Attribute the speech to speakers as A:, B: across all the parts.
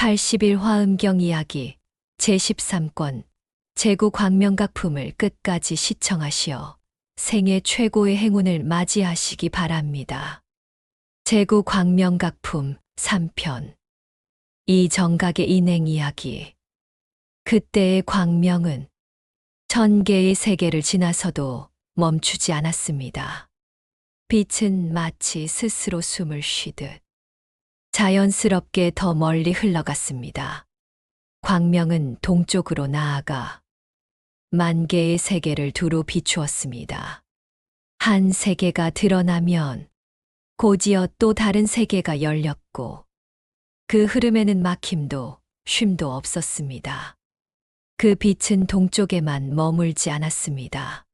A: 80일 화음경 이야기 제13권 제구 광명각품을 끝까지 시청하시어 생애 최고의 행운을 맞이하시기 바랍니다. 제구 광명각품 3편 이정각의 인행 이야기. 그때의 광명은 1000개의 세계를 지나서도 멈추지 않았습니다. 빛은 마치 스스로 숨을 쉬듯 자연스럽게 더 멀리 흘러갔습니다. 광명은 동쪽으로 나아가 10,000개의 세계를 두루 비추었습니다. 한 세계가 드러나면 곧이어 또 다른 세계가 열렸고 그 흐름에는 막힘도 쉼도 없었습니다. 그 빛은 동쪽에만 머물지 않았습니다.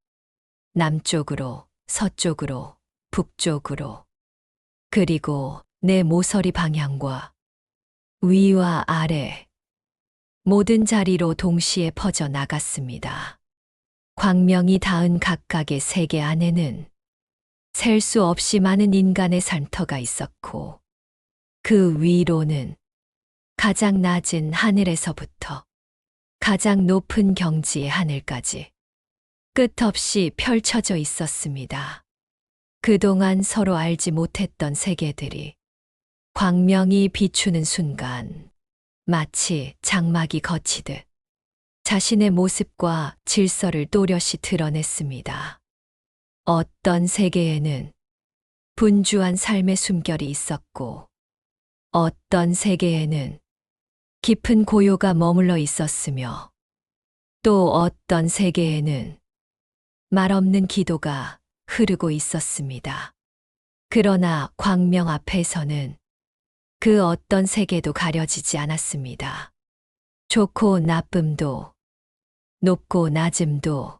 A: 남쪽으로, 서쪽으로, 북쪽으로, 그리고 내 모서리 방향과 위와 아래 모든 자리로 동시에 퍼져 나갔습니다. 광명이 닿은 각각의 세계 안에는 셀 수 없이 많은 인간의 산터가 있었고 그 위로는 가장 낮은 하늘에서부터 가장 높은 경지의 하늘까지 끝없이 펼쳐져 있었습니다. 그동안 서로 알지 못했던 세계들이 광명이 비추는 순간 마치 장막이 걷히듯 자신의 모습과 질서를 또렷이 드러냈습니다. 어떤 세계에는 분주한 삶의 숨결이 있었고 어떤 세계에는 깊은 고요가 머물러 있었으며 또 어떤 세계에는 말없는 기도가 흐르고 있었습니다. 그러나 광명 앞에서는 그 어떤 세계도 가려지지 않았습니다. 좋고 나쁨도, 높고 낮음도,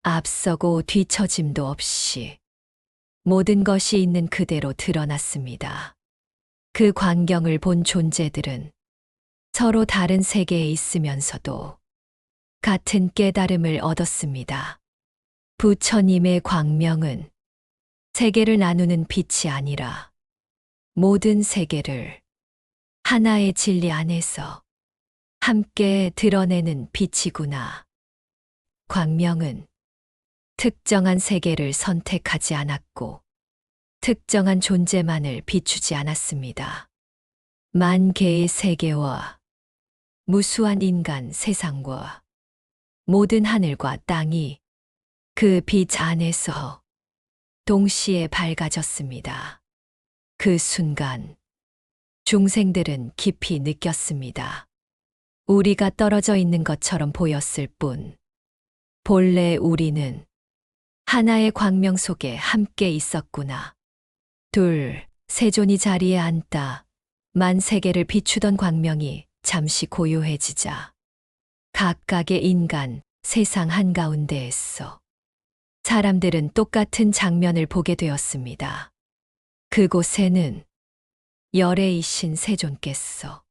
A: 앞서고 뒤처짐도 없이 모든 것이 있는 그대로 드러났습니다. 그 광경을 본 존재들은 서로 다른 세계에 있으면서도 같은 깨달음을 얻었습니다. 부처님의 광명은 세계를 나누는 빛이 아니라 모든 세계를 하나의 진리 안에서 함께 드러내는 빛이구나. 광명은 특정한 세계를 선택하지 않았고 특정한 존재만을 비추지 않았습니다. 10,000개의 세계와 무수한 인간 세상과 모든 하늘과 땅이 그 빛 안에서 동시에 밝아졌습니다. 그 순간 중생들은 깊이 느꼈습니다. 우리가 떨어져 있는 것처럼 보였을 뿐 본래 우리는 하나의 광명 속에 함께 있었구나. 둘, 세존이 자리에 앉다 만세계를 비추던 광명이 잠시 고요해지자 각각의 인간 세상 한가운데에서 사람들은 똑같은 장면을 보게 되었습니다. 그곳에는 열애이신 세존께서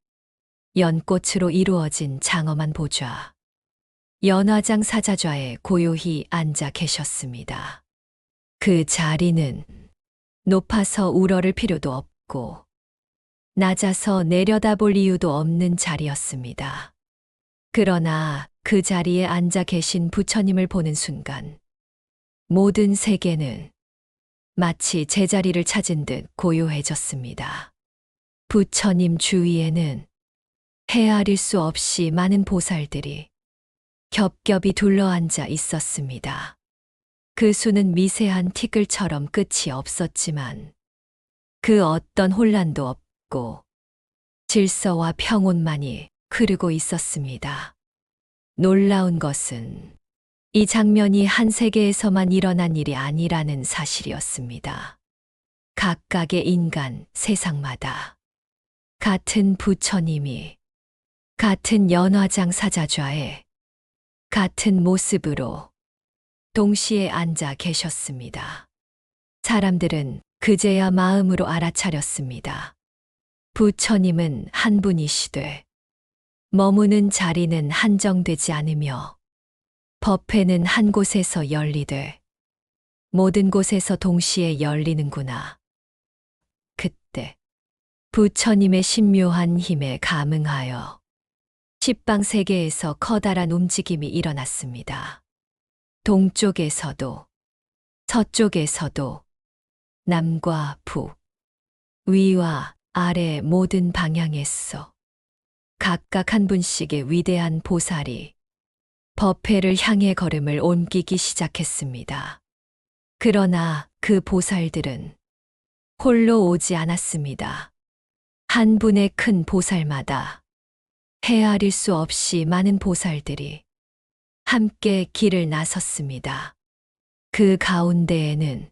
A: 연꽃으로 이루어진 장엄한 보좌, 연화장 사자좌에 고요히 앉아 계셨습니다. 그 자리는 높아서 우러를 필요도 없고 낮아서 내려다볼 이유도 없는 자리였습니다. 그러나 그 자리에 앉아 계신 부처님을 보는 순간 모든 세계는 마치 제자리를 찾은 듯 고요해졌습니다. 부처님 주위에는 헤아릴 수 없이 많은 보살들이 겹겹이 둘러앉아 있었습니다. 그 수는 미세한 티끌처럼 끝이 없었지만 그 어떤 혼란도 없고 질서와 평온만이 흐르고 있었습니다. 놀라운 것은 이 장면이 한 세계에서만 일어난 일이 아니라는 사실이었습니다. 각각의 인간 세상마다 같은 부처님이 같은 연화장 사자좌에 같은 모습으로 동시에 앉아 계셨습니다. 사람들은 그제야 마음으로 알아차렸습니다. 부처님은 한 분이시되 머무는 자리는 한정되지 않으며 법회는 한 곳에서 열리되 모든 곳에서 동시에 열리는구나. 그때 부처님의 신묘한 힘에 감응하여 십방 세계에서 커다란 움직임이 일어났습니다. 동쪽에서도 서쪽에서도 남과 북, 위와 아래 모든 방향에서 각각 한 분씩의 위대한 보살이 법회를 향해 걸음을 옮기기 시작했습니다. 그러나 그 보살들은 홀로 오지 않았습니다. 한 분의 큰 보살마다 헤아릴 수 없이 많은 보살들이 함께 길을 나섰습니다. 그 가운데에는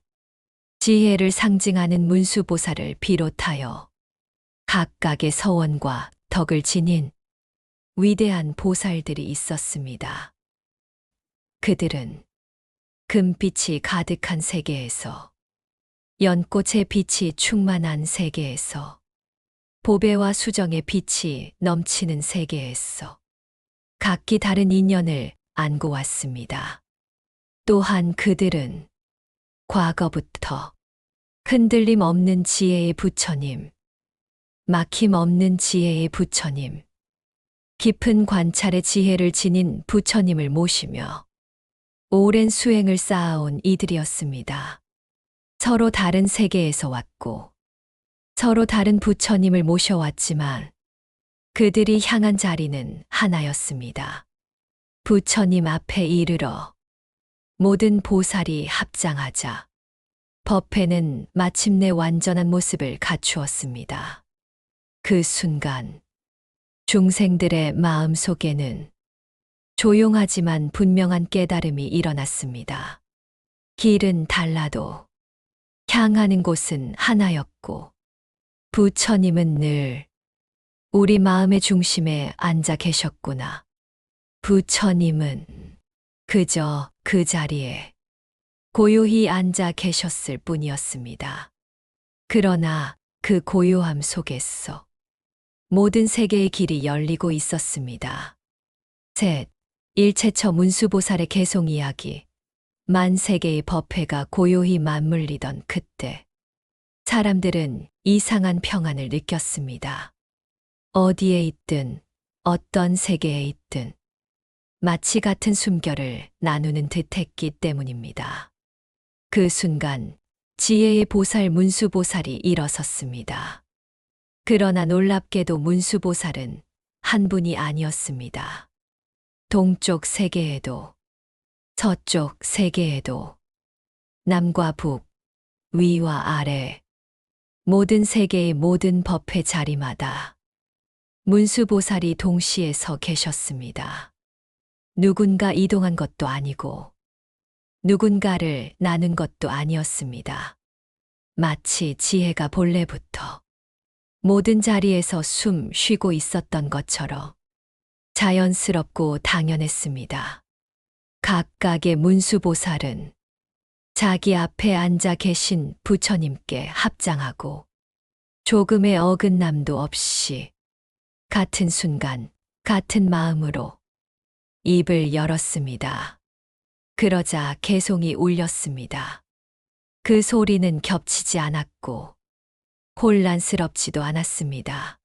A: 지혜를 상징하는 문수보살을 비롯하여 각각의 서원과 덕을 지닌 위대한 보살들이 있었습니다. 그들은 금빛이 가득한 세계에서, 연꽃의 빛이 충만한 세계에서, 보배와 수정의 빛이 넘치는 세계에서 각기 다른 인연을 안고 왔습니다. 또한 그들은 과거부터 흔들림 없는 지혜의 부처님, 막힘 없는 지혜의 부처님, 깊은 관찰의 지혜를 지닌 부처님을 모시며 오랜 수행을 쌓아온 이들이었습니다. 서로 다른 세계에서 왔고 서로 다른 부처님을 모셔왔지만 그들이 향한 자리는 하나였습니다. 부처님 앞에 이르러 모든 보살이 합장하자 법회는 마침내 완전한 모습을 갖추었습니다. 그 순간 중생들의 마음 속에는 조용하지만 분명한 깨달음이 일어났습니다. 길은 달라도 향하는 곳은 하나였고 부처님은 늘 우리 마음의 중심에 앉아 계셨구나. 부처님은 그저 그 자리에 고요히 앉아 계셨을 뿐이었습니다. 그러나 그 고요함 속에서 모든 세계의 길이 열리고 있었습니다. 셋, 일체처 문수보살의 개송 이야기. 만세계의 법회가 고요히 맞물리던 그때 사람들은 이상한 평안을 느꼈습니다. 어디에 있든 어떤 세계에 있든 마치 같은 숨결을 나누는 듯했기 때문입니다. 그 순간 지혜의 보살 문수보살이 일어섰습니다. 그러나 놀랍게도 문수보살은 한 분이 아니었습니다. 동쪽 세계에도 서쪽 세계에도 남과 북, 위와 아래 모든 세계의 모든 법회 자리마다 문수보살이 동시에 서 계셨습니다. 누군가 이동한 것도 아니고 누군가를 나눈 것도 아니었습니다. 마치 지혜가 본래부터 모든 자리에서 숨 쉬고 있었던 것처럼 자연스럽고 당연했습니다. 각각의 문수보살은 자기 앞에 앉아 계신 부처님께 합장하고 조금의 어긋남도 없이 같은 순간 같은 마음으로 입을 열었습니다. 그러자 개송이 울렸습니다. 그 소리는 겹치지 않았고 혼란스럽지도 않았습니다.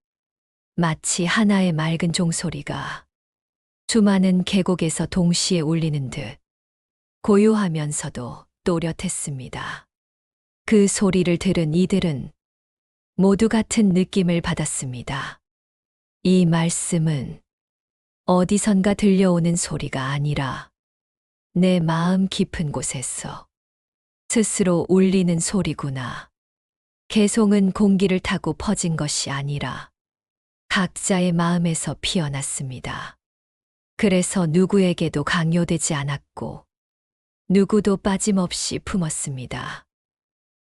A: 마치 하나의 맑은 종소리가 수많은 계곡에서 동시에 울리는 듯 고요하면서도 또렷했습니다. 그 소리를 들은 이들은 모두 같은 느낌을 받았습니다. 이 말씀은 어디선가 들려오는 소리가 아니라 내 마음 깊은 곳에서 스스로 울리는 소리구나. 개송은 공기를 타고 퍼진 것이 아니라 각자의 마음에서 피어났습니다. 그래서 누구에게도 강요되지 않았고 누구도 빠짐없이 품었습니다.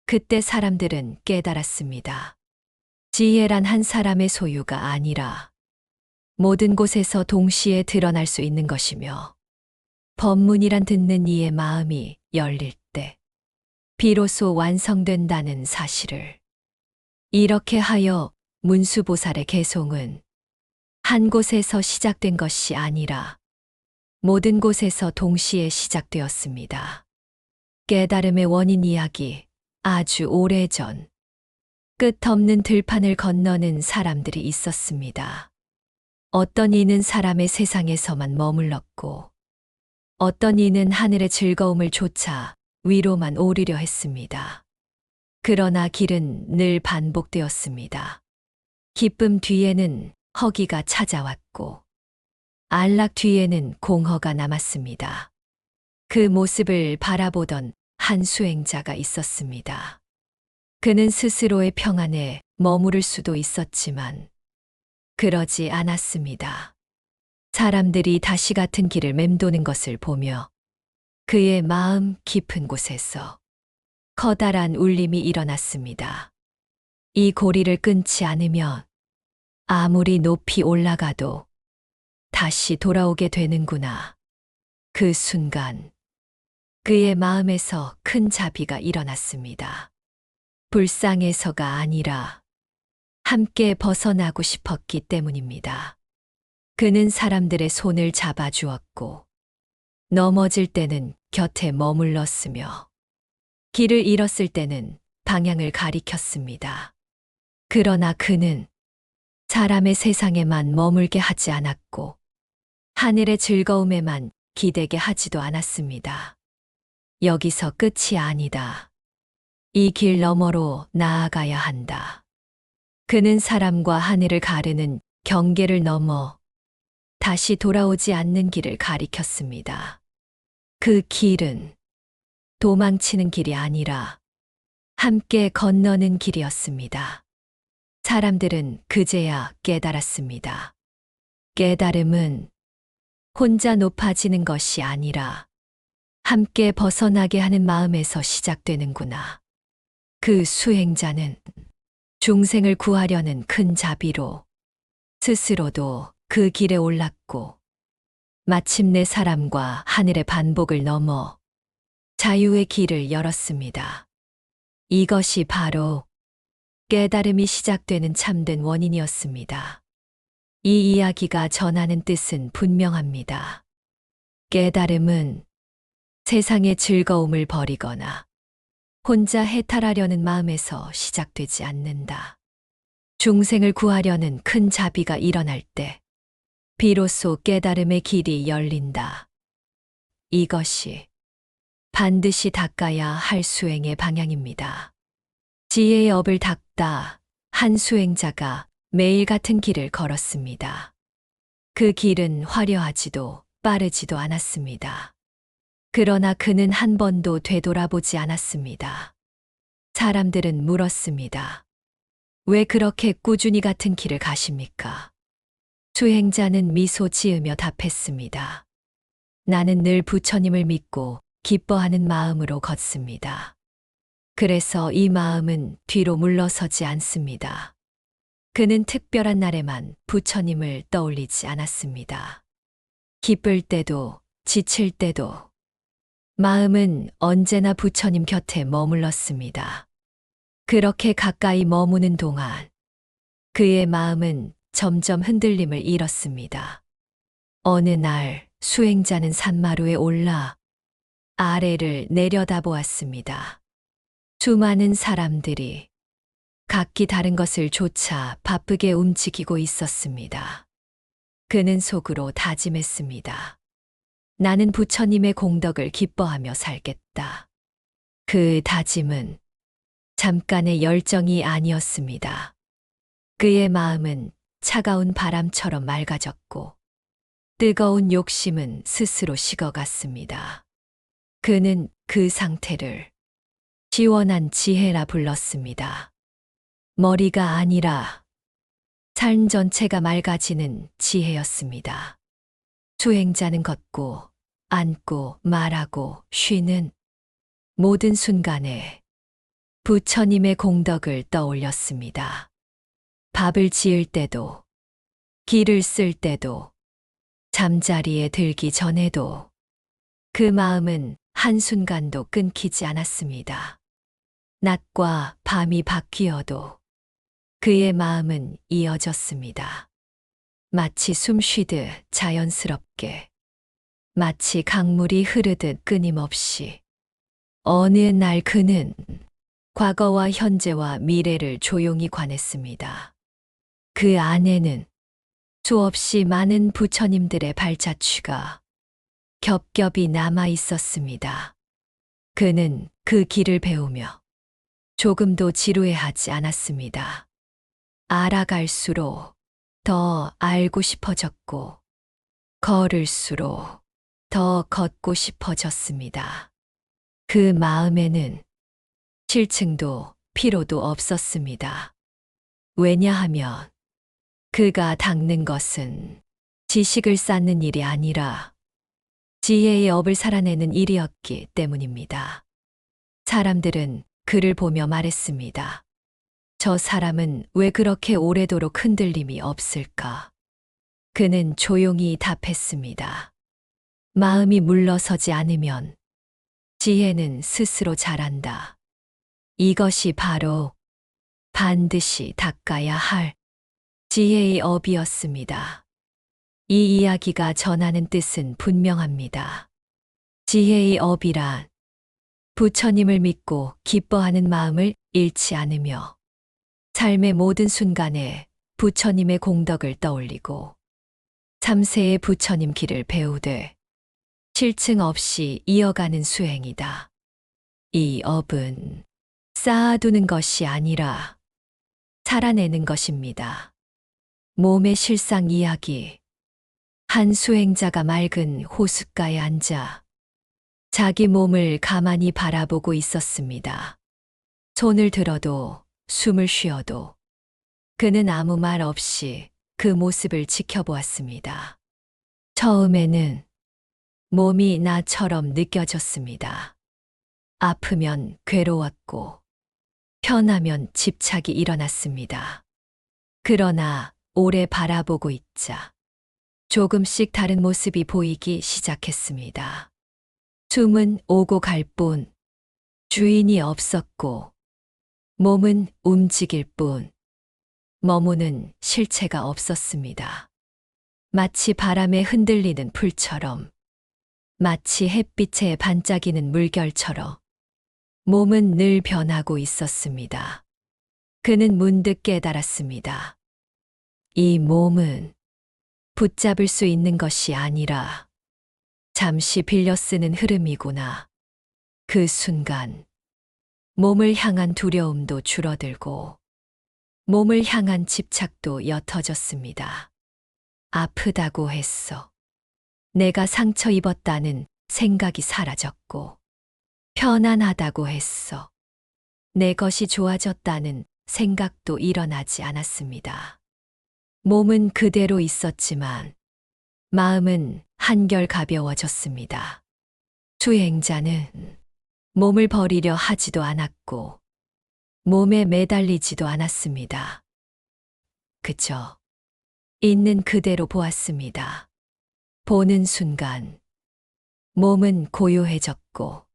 A: 그때 사람들은 깨달았습니다. 지혜란 한 사람의 소유가 아니라 모든 곳에서 동시에 드러날 수 있는 것이며 법문이란 듣는 이의 마음이 열릴 때 비로소 완성된다는 사실을. 이렇게 하여 문수보살의 개송은 한 곳에서 시작된 것이 아니라 모든 곳에서 동시에 시작되었습니다. 깨달음의 원인 이야기. 아주 오래전 끝없는 들판을 건너는 사람들이 있었습니다. 어떤 이는 사람의 세상에서만 머물렀고, 어떤 이는 하늘의 즐거움을 좇아 위로만 오르려 했습니다. 그러나 길은 늘 반복되었습니다. 기쁨 뒤에는 허기가 찾아왔고, 안락 뒤에는 공허가 남았습니다. 그 모습을 바라보던 한 수행자가 있었습니다. 그는 스스로의 평안에 머무를 수도 있었지만, 그러지 않았습니다. 사람들이 다시 같은 길을 맴도는 것을 보며 그의 마음 깊은 곳에서 커다란 울림이 일어났습니다. 이 고리를 끊지 않으면 아무리 높이 올라가도 다시 돌아오게 되는구나. 그 순간 그의 마음에서 큰 자비가 일어났습니다. 불쌍해서가 아니라 함께 벗어나고 싶었기 때문입니다. 그는 사람들의 손을 잡아주었고, 넘어질 때는 곁에 머물렀으며, 길을 잃었을 때는 방향을 가리켰습니다. 그러나 그는 사람의 세상에만 머물게 하지 않았고, 하늘의 즐거움에만 기대게 하지도 않았습니다. 여기서 끝이 아니다. 이 길 너머로 나아가야 한다. 그는 사람과 하늘을 가르는 경계를 넘어 다시 돌아오지 않는 길을 가리켰습니다. 그 길은 도망치는 길이 아니라 함께 건너는 길이었습니다. 사람들은 그제야 깨달았습니다. 깨달음은 혼자 높아지는 것이 아니라 함께 벗어나게 하는 마음에서 시작되는구나. 그 수행자는 중생을 구하려는 큰 자비로 스스로도 그 길에 올랐고, 마침내 사람과 하늘의 반복을 넘어 자유의 길을 열었습니다. 이것이 바로 깨달음이 시작되는 참된 원인이었습니다. 이 이야기가 전하는 뜻은 분명합니다. 깨달음은 세상의 즐거움을 버리거나 혼자 해탈하려는 마음에서 시작되지 않는다. 중생을 구하려는 큰 자비가 일어날 때 비로소 깨달음의 길이 열린다. 이것이 반드시 닦아야 할 수행의 방향입니다. 지혜의 업을 닦다 한 수행자가 매일 같은 길을 걸었습니다. 그 길은 화려하지도 빠르지도 않았습니다. 그러나 그는 한 번도 되돌아보지 않았습니다. 사람들은 물었습니다. 왜 그렇게 꾸준히 같은 길을 가십니까? 수행자는 미소 지으며 답했습니다. 나는 늘 부처님을 믿고 기뻐하는 마음으로 걷습니다. 그래서 이 마음은 뒤로 물러서지 않습니다. 그는 특별한 날에만 부처님을 떠올리지 않았습니다. 기쁠 때도 지칠 때도 마음은 언제나 부처님 곁에 머물렀습니다. 그렇게 가까이 머무는 동안 그의 마음은 점점 흔들림을 잃었습니다. 어느 날 수행자는 산마루에 올라 아래를 내려다보았습니다. 수많은 사람들이 각기 다른 것을 쫓아 바쁘게 움직이고 있었습니다. 그는 속으로 다짐했습니다. 나는 부처님의 공덕을 기뻐하며 살겠다. 그 다짐은 잠깐의 열정이 아니었습니다. 그의 마음은 차가운 바람처럼 맑아졌고 뜨거운 욕심은 스스로 식어갔습니다. 그는 그 상태를 시원한 지혜라 불렀습니다. 머리가 아니라 삶 전체가 맑아지는 지혜였습니다. 수행자는 걷고 앉고 말하고 쉬는 모든 순간에 부처님의 공덕을 떠올렸습니다. 밥을 지을 때도, 길을 쓸 때도, 잠자리에 들기 전에도 그 마음은 한순간도 끊기지 않았습니다. 낮과 밤이 바뀌어도 그의 마음은 이어졌습니다. 마치 숨 쉬듯 자연스럽게, 마치 강물이 흐르듯 끊임없이. 어느 날 그는 과거와 현재와 미래를 조용히 관했습니다. 그 안에는 수없이 많은 부처님들의 발자취가 겹겹이 남아 있었습니다. 그는 그 길을 배우며 조금도 지루해하지 않았습니다. 알아갈수록 더 알고 싶어졌고, 걸을수록 더 걷고 싶어졌습니다. 그 마음에는 실증도 피로도 없었습니다. 왜냐하면 그가 닦는 것은 지식을 쌓는 일이 아니라 지혜의 업을 살아내는 일이었기 때문입니다. 사람들은 그를 보며 말했습니다. 저 사람은 왜 그렇게 오래도록 흔들림이 없을까? 그는 조용히 답했습니다. 마음이 물러서지 않으면 지혜는 스스로 자란다. 이것이 바로 반드시 닦아야 할 지혜의 업이었습니다. 이 이야기가 전하는 뜻은 분명합니다. 지혜의 업이란 부처님을 믿고 기뻐하는 마음을 잃지 않으며 삶의 모든 순간에 부처님의 공덕을 떠올리고 참새의 부처님 길을 배우되 실증 없이 이어가는 수행이다. 이 업은 쌓아두는 것이 아니라 살아내는 것입니다. 몸의 실상 이야기. 한 수행자가 맑은 호숫가에 앉아 자기 몸을 가만히 바라보고 있었습니다. 손을 들어도 숨을 쉬어도 그는 아무 말 없이 그 모습을 지켜보았습니다. 처음에는 몸이 나처럼 느껴졌습니다. 아프면 괴로웠고 편하면 집착이 일어났습니다. 그러나 오래 바라보고 있자 조금씩 다른 모습이 보이기 시작했습니다. 숨은 오고 갈 뿐 주인이 없었고 몸은 움직일 뿐 머무는 실체가 없었습니다. 마치 바람에 흔들리는 풀처럼, 마치 햇빛에 반짝이는 물결처럼 몸은 늘 변하고 있었습니다. 그는 문득 깨달았습니다. 이 몸은 붙잡을 수 있는 것이 아니라 잠시 빌려 쓰는 흐름이구나. 그 순간 몸을 향한 두려움도 줄어들고 몸을 향한 집착도 옅어졌습니다. 아프다고 했어. 내가 상처 입었다는 생각이 사라졌고 편안하다고 했어. 내 것이 좋아졌다는 생각도 일어나지 않았습니다. 몸은 그대로 있었지만 마음은 한결 가벼워졌습니다. 수행자는 몸을 버리려 하지도 않았고 몸에 매달리지도 않았습니다. 그저 있는 그대로 보았습니다. 보는 순간 몸은 고요해졌고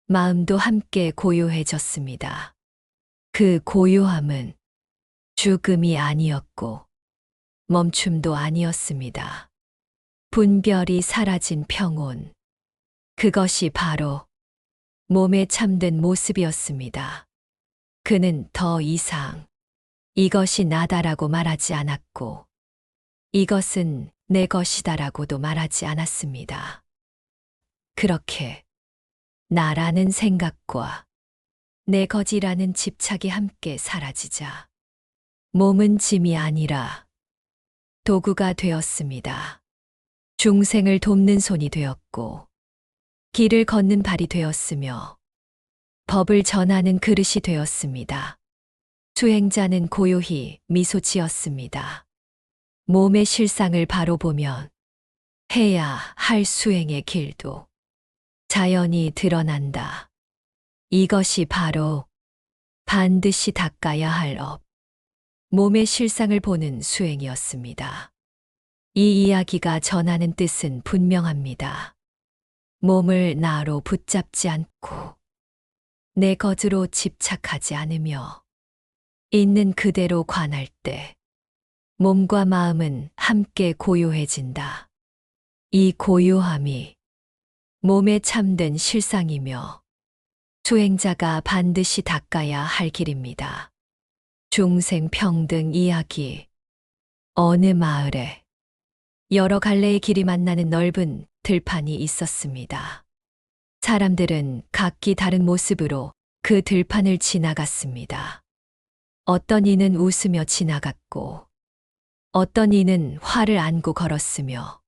A: 마음도 함께 고요해졌습니다. 그 고요함은 죽음이 아니었고 멈춤도 아니었습니다. 분별이 사라진 평온. 그것이 바로 몸의 참된 모습이었습니다. 그는 더 이상 이것이 나다라고 말하지 않았고 이것은 내 것이다라고도 말하지 않았습니다. 그렇게 나라는 생각과 내 것이라는 집착이 함께 사라지자 몸은 짐이 아니라 도구가 되었습니다. 중생을 돕는 손이 되었고 길을 걷는 발이 되었으며 법을 전하는 그릇이 되었습니다. 수행자는 고요히 미소 지었습니다. 몸의 실상을 바로 보면 해야 할 수행의 길도 자연히 드러난다. 이것이 바로 반드시 닦아야 할 업, 몸의 실상을 보는 수행이었습니다. 이 이야기가 전하는 뜻은 분명합니다. 몸을 나로 붙잡지 않고 내 것으로 집착하지 않으며 있는 그대로 관할 때 몸과 마음은 함께 고요해진다. 이 고요함이 몸의 참된 실상이며 수행자가 반드시 닦아야 할 길입니다. 중생평등 이야기. 어느 마을에 여러 갈래의 길이 만나는 넓은 들판이 있었습니다. 사람들은 각기 다른 모습으로 그 들판을 지나갔습니다. 어떤 이는 웃으며 지나갔고, 어떤 이는 화를 안고 걸었으며,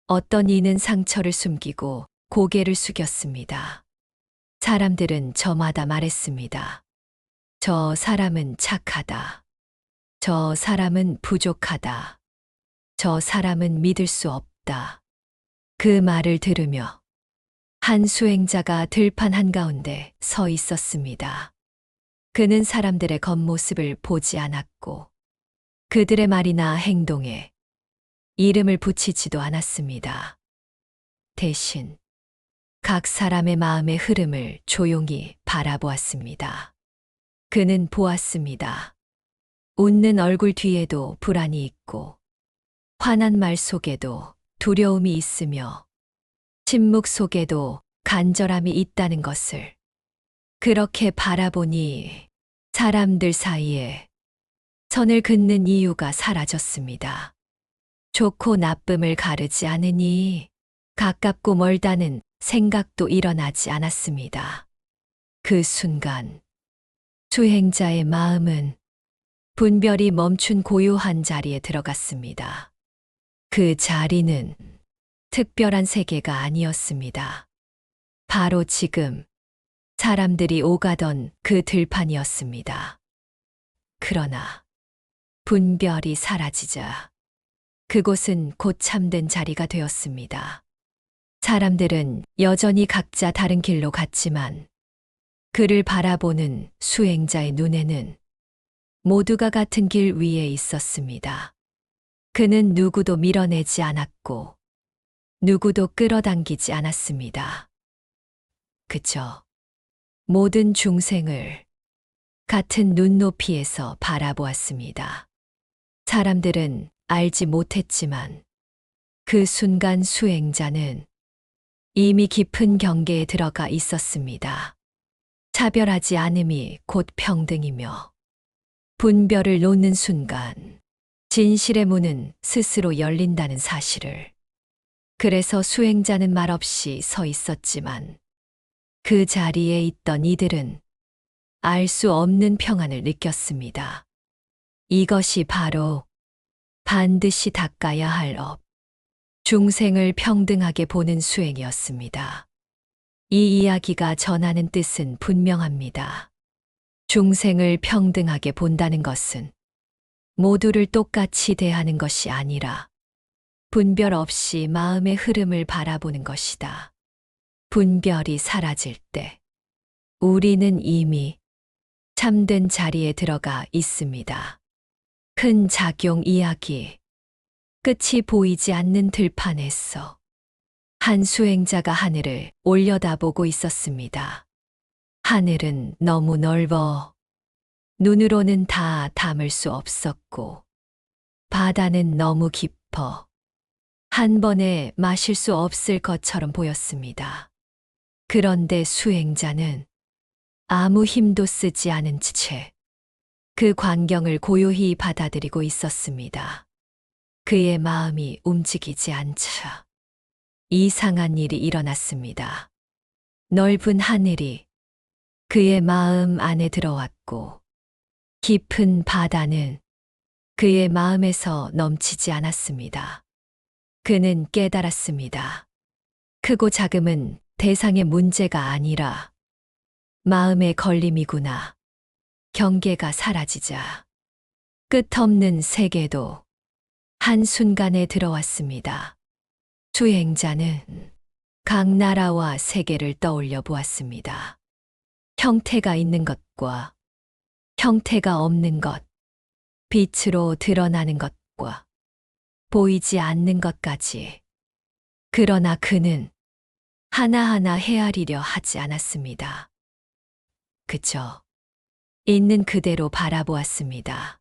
A: 어떤 이는 상처를 숨기고 고개를 숙였습니다. 사람들은 저마다 말했습니다. 저 사람은 착하다. 저 사람은 부족하다. 저 사람은 믿을 수 없다. 그 말을 들으며 한 수행자가 들판 한가운데 서 있었습니다. 그는 사람들의 겉모습을 보지 않았고 그들의 말이나 행동에 이름을 붙이지도 않았습니다. 대신 각 사람의 마음의 흐름을 조용히 바라보았습니다. 그는 보았습니다. 웃는 얼굴 뒤에도 불안이 있고, 화난 말 속에도 두려움이 있으며, 침묵 속에도 간절함이 있다는 것을. 그렇게 바라보니 사람들 사이에 선을 긋는 이유가 사라졌습니다. 좋고 나쁨을 가르지 않으니 가깝고 멀다는 생각도 일어나지 않았습니다. 그 순간 수행자의 마음은 분별이 멈춘 고요한 자리에 들어갔습니다. 그 자리는 특별한 세계가 아니었습니다. 바로 지금 사람들이 오가던 그 들판이었습니다. 그러나 분별이 사라지자 그곳은 곧 참된 자리가 되었습니다. 사람들은 여전히 각자 다른 길로 갔지만 그를 바라보는 수행자의 눈에는 모두가 같은 길 위에 있었습니다. 그는 누구도 밀어내지 않았고 누구도 끌어당기지 않았습니다. 그저 모든 중생을 같은 눈높이에서 바라보았습니다. 사람들은 알지 못했지만 그 순간 수행자는 이미 깊은 경계에 들어가 있었습니다. 차별하지 않음이 곧 평등이며 분별을 놓는 순간 진실의 문은 스스로 열린다는 사실을. 그래서 수행자는 말없이 서 있었지만 그 자리에 있던 이들은 알 수 없는 평안을 느꼈습니다. 이것이 바로 반드시 닦아야 할 업, 중생을 평등하게 보는 수행이었습니다. 이 이야기가 전하는 뜻은 분명합니다. 중생을 평등하게 본다는 것은 모두를 똑같이 대하는 것이 아니라 분별 없이 마음의 흐름을 바라보는 것이다. 분별이 사라질 때 우리는 이미 참된 자리에 들어가 있습니다. 큰 작용 이야기. 끝이 보이지 않는 들판에서 한 수행자가 하늘을 올려다보고 있었습니다. 하늘은 너무 넓어 눈으로는 다 담을 수 없었고 바다는 너무 깊어 한 번에 마실 수 없을 것처럼 보였습니다. 그런데 수행자는 아무 힘도 쓰지 않은 채 그 광경을 고요히 받아들이고 있었습니다. 그의 마음이 움직이지 않자 이상한 일이 일어났습니다. 넓은 하늘이 그의 마음 안에 들어왔고 깊은 바다는 그의 마음에서 넘치지 않았습니다. 그는 깨달았습니다. 크고 작음은 대상의 문제가 아니라 마음의 걸림이구나. 경계가 사라지자 끝없는 세계도 한순간에 들어왔습니다. 수행자는 각 나라와 세계를 떠올려 보았습니다. 형태가 있는 것과 형태가 없는 것, 빛으로 드러나는 것과 보이지 않는 것까지. 그러나 그는 하나하나 헤아리려 하지 않았습니다. 그저 있는 그대로 바라보았습니다.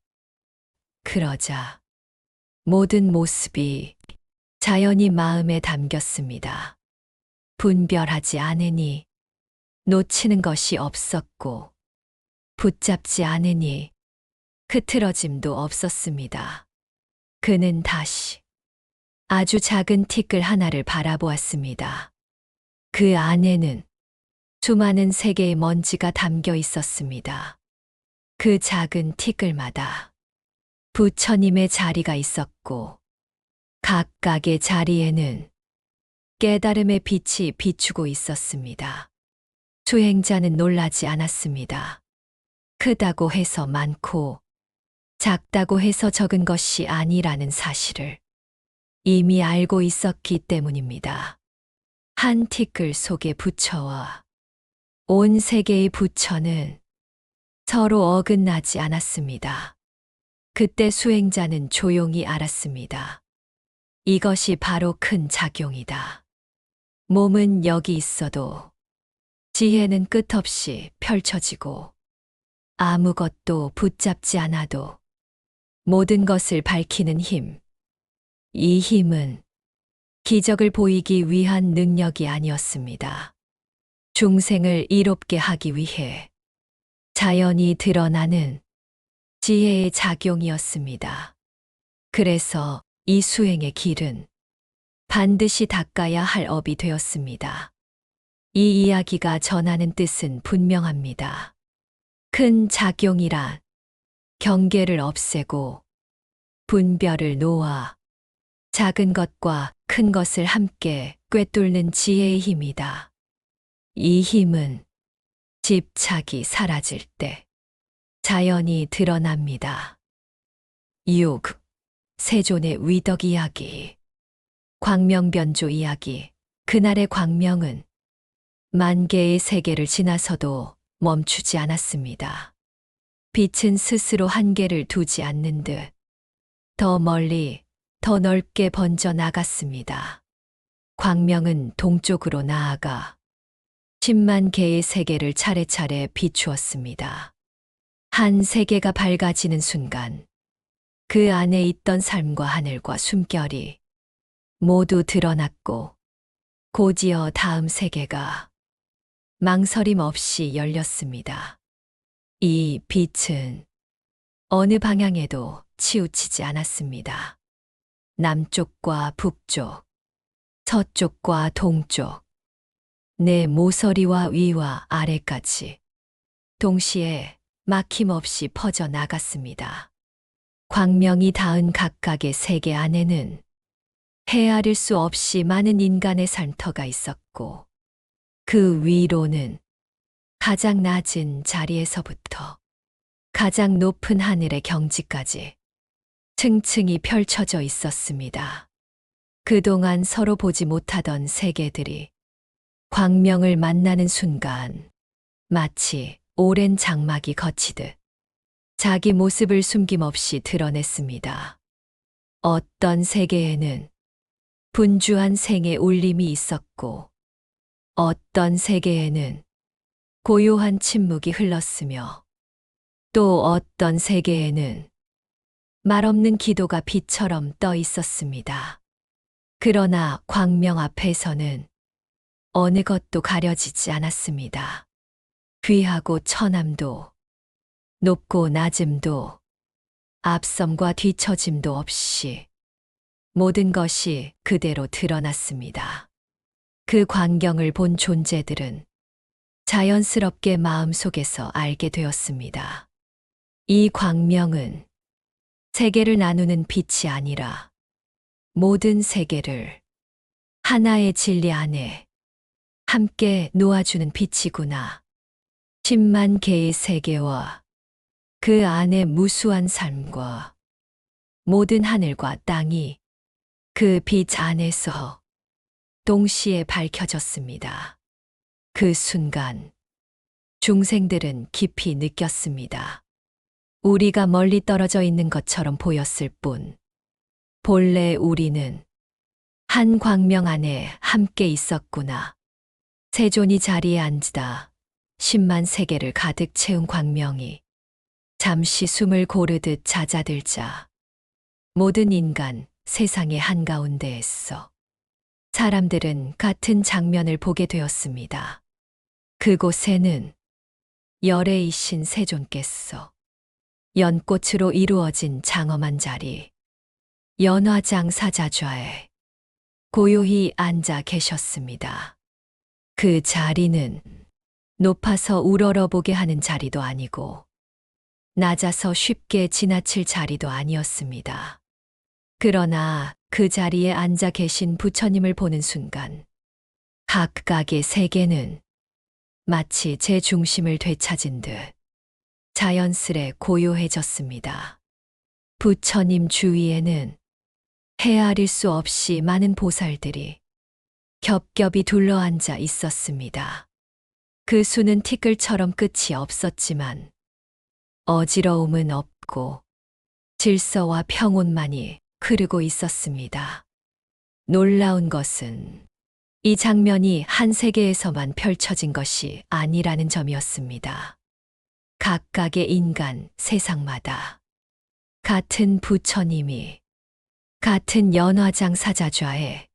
A: 그러자 모든 모습이 자연히 마음에 담겼습니다. 분별하지 않으니 놓치는 것이 없었고 붙잡지 않으니 흐트러짐도 없었습니다. 그는 다시 아주 작은 티끌 하나를 바라보았습니다. 그 안에는 수많은 세계의 먼지가 담겨 있었습니다. 그 작은 티끌마다 부처님의 자리가 있었고 각각의 자리에는 깨달음의 빛이 비추고 있었습니다. 수행자는 놀라지 않았습니다. 크다고 해서 많고 작다고 해서 적은 것이 아니라는 사실을 이미 알고 있었기 때문입니다. 한 티끌 속의 부처와 온 세계의 부처는 서로 어긋나지 않았습니다. 그때 수행자는 조용히 알았습니다. 이것이 바로 큰 작용이다. 몸은 여기 있어도 지혜는 끝없이 펼쳐지고 아무것도 붙잡지 않아도 모든 것을 밝히는 힘. 이 힘은 기적을 보이기 위한 능력이 아니었습니다. 중생을 이롭게 하기 위해 자연히 드러나는 지혜의 작용이었습니다. 그래서 이 수행의 길은 반드시 닦아야 할 업이 되었습니다. 이 이야기가 전하는 뜻은 분명합니다. 큰 작용이란 경계를 없애고 분별을 놓아 작은 것과 큰 것을 함께 꿰뚫는 지혜의 힘이다. 이 힘은 집착이 사라질 때 자연히 드러납니다. 6. 세존의 위덕 이야기. 광명변조 이야기. 그날의 광명은 만 개의 세계를 지나서도 멈추지 않았습니다. 빛은 스스로 한계를 두지 않는 듯 더 멀리, 더 넓게 번져 나갔습니다. 광명은 동쪽으로 나아가 10만 개의 세계를 차례차례 비추었습니다. 한 세계가 밝아지는 순간 그 안에 있던 삶과 하늘과 숨결이 모두 드러났고 곧이어 다음 세계가 망설임 없이 열렸습니다. 이 빛은 어느 방향에도 치우치지 않았습니다. 남쪽과 북쪽, 서쪽과 동쪽, 내 모서리와 위와 아래까지 동시에 막힘없이 퍼져 나갔습니다. 광명이 닿은 각각의 세계 안에는 헤아릴 수 없이 많은 인간의 삶터가 있었고 그 위로는 가장 낮은 자리에서부터 가장 높은 하늘의 경지까지 층층이 펼쳐져 있었습니다. 그동안 서로 보지 못하던 세계들이 광명을 만나는 순간 마치 오랜 장막이 걷히듯 자기 모습을 숨김없이 드러냈습니다. 어떤 세계에는 분주한 생의 울림이 있었고 어떤 세계에는 고요한 침묵이 흘렀으며 또 어떤 세계에는 말없는 기도가 빛처럼 떠 있었습니다. 그러나 광명 앞에서는 어느 것도 가려지지 않았습니다. 귀하고 처남도, 높고 낮음도, 앞섬과 뒤처짐도 없이 모든 것이 그대로 드러났습니다. 그 광경을 본 존재들은 자연스럽게 마음속에서 알게 되었습니다. 이 광명은 세계를 나누는 빛이 아니라 모든 세계를 하나의 진리 안에 함께 놓아주는 빛이구나. 10만 개의 세계와 그 안의 무수한 삶과 모든 하늘과 땅이 그 빛 안에서 동시에 밝혀졌습니다. 그 순간 중생들은 깊이 느꼈습니다. 우리가 멀리 떨어져 있는 것처럼 보였을 뿐 본래 우리는 한 광명 안에 함께 있었구나. 세존이 자리에 앉으다 10만 세계를 가득 채운 광명이 잠시 숨을 고르듯 잦아들자 모든 인간 세상의 한가운데에서 사람들은 같은 장면을 보게 되었습니다. 그곳에는 열애이신 세존께서 연꽃으로 이루어진 장엄한 자리, 연화장 사자좌에 고요히 앉아 계셨습니다. 그 자리는 높아서 우러러보게 하는 자리도 아니고 낮아서 쉽게 지나칠 자리도 아니었습니다. 그러나 그 자리에 앉아 계신 부처님을 보는 순간 각각의 세계는 마치 제 중심을 되찾은 듯 자연스레 고요해졌습니다. 부처님 주위에는 헤아릴 수 없이 많은 보살들이 겹겹이 둘러앉아 있었습니다. 그 수는 티끌처럼 끝이 없었지만 어지러움은 없고 질서와 평온만이 흐르고 있었습니다. 놀라운 것은 이 장면이 한 세계에서만 펼쳐진 것이 아니라는 점이었습니다. 각각의 인간 세상마다 같은 부처님이 같은 연화장 사자좌에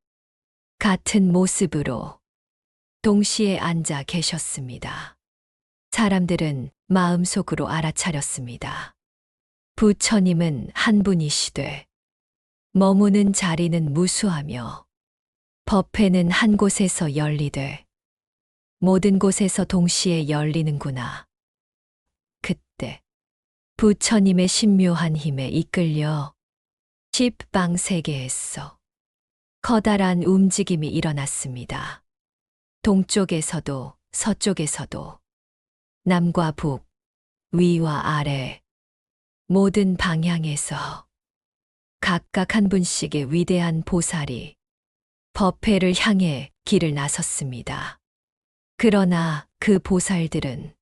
A: 같은 모습으로 동시에 앉아 계셨습니다. 사람들은 마음속으로 알아차렸습니다. 부처님은 한 분이시되 머무는 자리는 무수하며 법회는 한 곳에서 열리되 모든 곳에서 동시에 열리는구나. 그때 부처님의 신묘한 힘에 이끌려 십방 세계에서 커다란 움직임이 일어났습니다. 동쪽에서도 서쪽에서도 남과 북, 위와 아래 모든 방향에서 각각 한 분씩의 위대한 보살이 법회를 향해 길을 나섰습니다. 그러나 그 보살들은